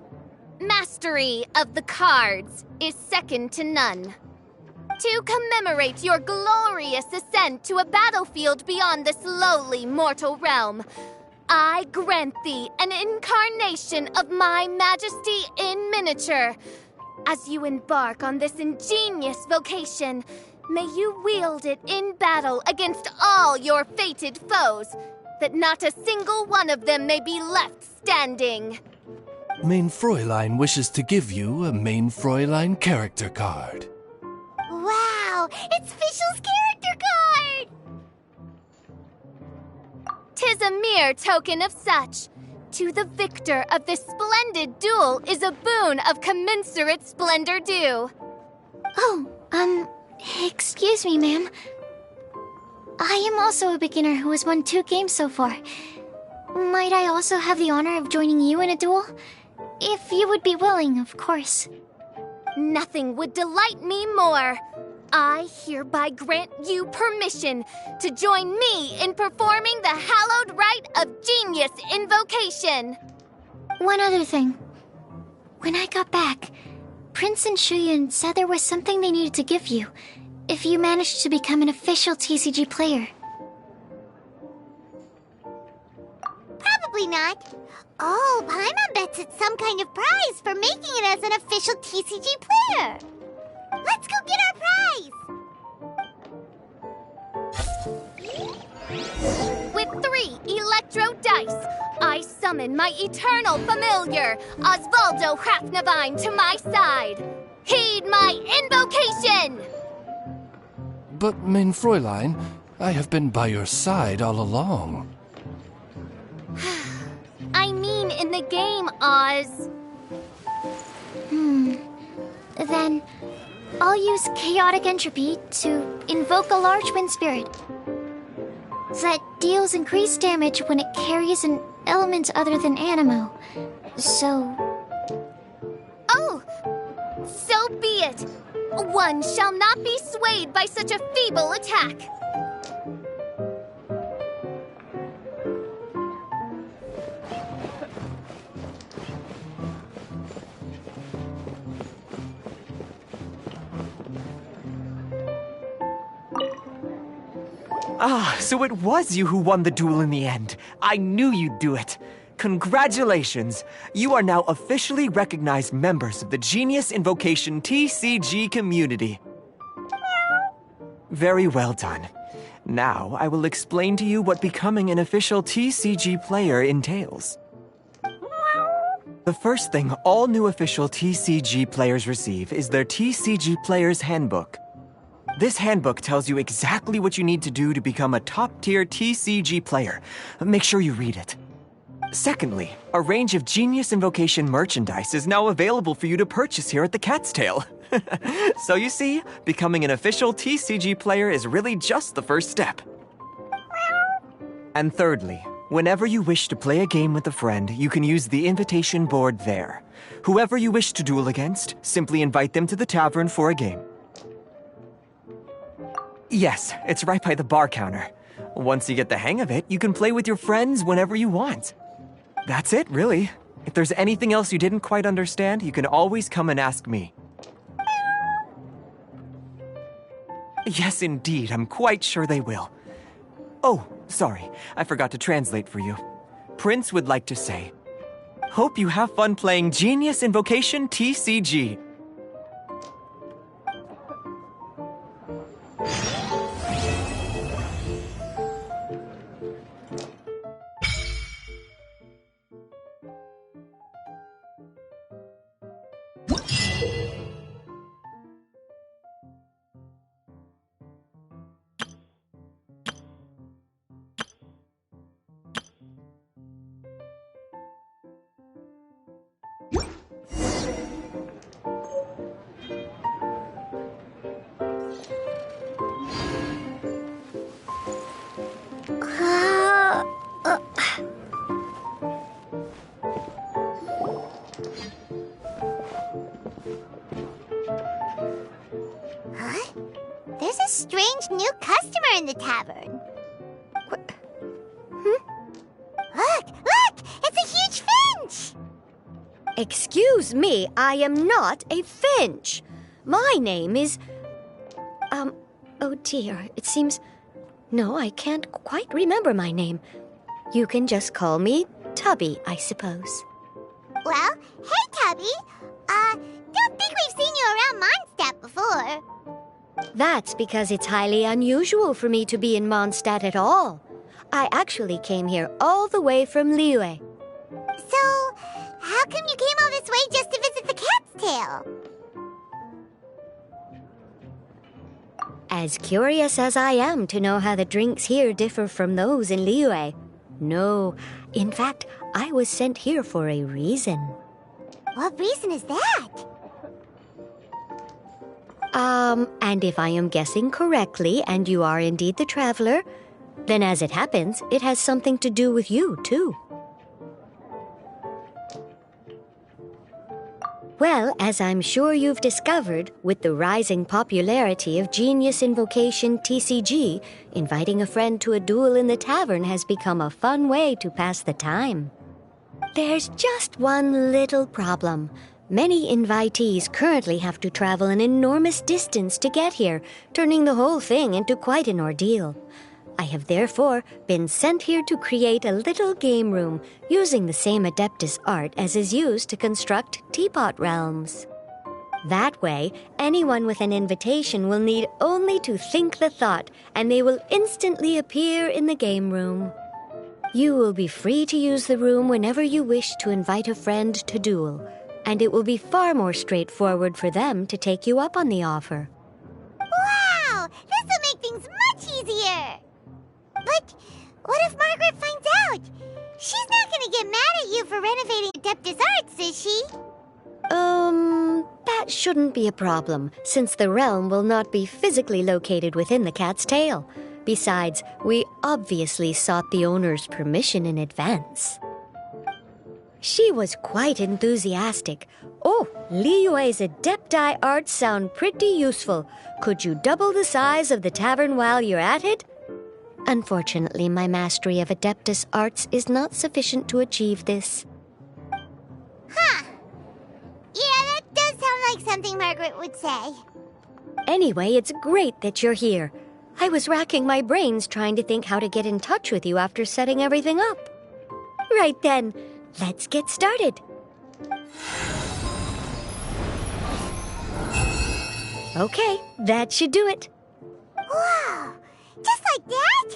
mastery of the cards is second to none. To commemorate your glorious ascent to a battlefield beyond this lowly mortal realm, I grant thee an incarnation of my majesty in miniature. As you embark on this ingenious vocation, may you wield it in battle against all your fated foes, that not a single one of them may be left standing. Main Fräulein wishes to give you a Main Fräulein character card. Wow, it's Fischl's character card! 'Tis a mere token of such. To the victor of this splendid duel is a boon of commensurate splendor due. Oh, excuse me, ma'am. I am also a beginner who has won 2 games so far. Might I also have the honor of joining you in a duel? If you would be willing, of course. Nothing would delight me more. I hereby grant you permission to join me in performing the hallowed rite of genius invocation. One other thing. When I got back, Prince and Shuyan said there was something they needed to give you if you managed to become an official TCG player. Probably not. Oh, Paimon bets it's some kind of prize for making it as an official TCG player. Let's go get our prize! With 3 electro dice, I summon my eternal familiar, Osvaldo Hrafnavine, to my side. Heed my invocation! But, Main Fräulein, I have been by your side all along. I mean in the game, Oz. Then, I'll use Chaotic Entropy to invoke a large wind spirit that deals increased damage when it carries an element other than Animo. So... Oh! So be it! One shall not be swayed by such a feeble attack. Ah, so it was you who won the duel in the end. I knew you'd do it. Congratulations! You are now officially recognized members of the Genius Invocation TCG community. Very well done. Now, I will explain to you what becoming an official TCG player entails. The first thing all new official TCG players receive is their TCG Player's Handbook. This handbook tells you exactly what you need to do to become a top-tier TCG player. Make sure you read it. Secondly, a range of Genius Invocation merchandise is now available for you to purchase here at the Cat's Tail. So you see, becoming an official TCG player is really just the first step. And thirdly, whenever you wish to play a game with a friend, you can use the invitation board there. Whoever you wish to duel against, simply invite them to the tavern for a game. Yes, it's right by the bar counter. Once you get the hang of it, you can play with your friends whenever you want. That's it, really. If there's anything else you didn't quite understand, you can always come and ask me. Yes, indeed, I'm quite sure they will. Oh, sorry, I forgot to translate for you. Prince would like to say, hope you have fun playing Genius Invocation TCG. Huh? There's a strange new customer in the tavern. Look! It's a huge finch! Excuse me, I am not a finch. My name is... oh dear, it seems... No, I can't quite remember my name. You can just call me Tubby, I suppose. Well, hey, Tubby. Don't think we've seen you around Mondstadt before. That's because it's highly unusual for me to be in Mondstadt at all. I actually came here all the way from Liyue. So, how come you came all this way just to visit the Cat's Tail? As curious as I am to know how the drinks here differ from those in Liyue. No, in fact, I was sent here for a reason. What reason is that? And if I am guessing correctly, and you are indeed the traveler, then as it happens, it has something to do with you, too. Well, as I'm sure you've discovered, with the rising popularity of Genius Invocation TCG, inviting a friend to a duel in the tavern has become a fun way to pass the time. There's just one little problem. Many invitees currently have to travel an enormous distance to get here, turning the whole thing into quite an ordeal. I have therefore been sent here to create a little game room using the same Adeptus art as is used to construct teapot realms. That way, anyone with an invitation will need only to think the thought, and they will instantly appear in the game room. You will be free to use the room whenever you wish to invite a friend to duel, and it will be far more straightforward for them to take you up on the offer. Wow! This will make things much easier! But what if Margaret finds out? She's not gonna get mad at you for renovating Adeptus Arts, is she? That shouldn't be a problem, since the realm will not be physically located within the cat's tail. Besides, we obviously sought the owner's permission in advance. She was quite enthusiastic. Oh, Liyue's Adepti arts sound pretty useful. Could you double the size of the tavern while you're at it? Unfortunately, my mastery of Adeptus arts is not sufficient to achieve this. Huh. Yeah, that does sound like something Margaret would say. Anyway, it's great that you're here. I was racking my brains trying to think how to get in touch with you after setting everything up. Right then, let's get started. Okay, that should do it. Wow! Just like that?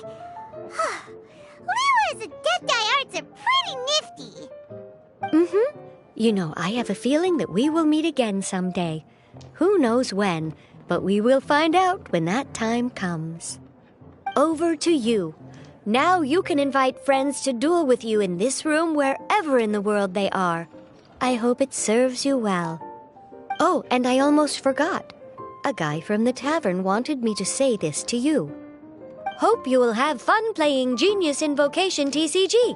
Liyue's Adepti arts are pretty nifty. Mm-hmm. You know, I have a feeling that we will meet again someday. Who knows when, but we will find out when that time comes. Over to you. Now you can invite friends to duel with you in this room wherever in the world they are. I hope it serves you well. Oh, and I almost forgot. A guy from the tavern wanted me to say this to you. Hope you will have fun playing Genius Invocation TCG.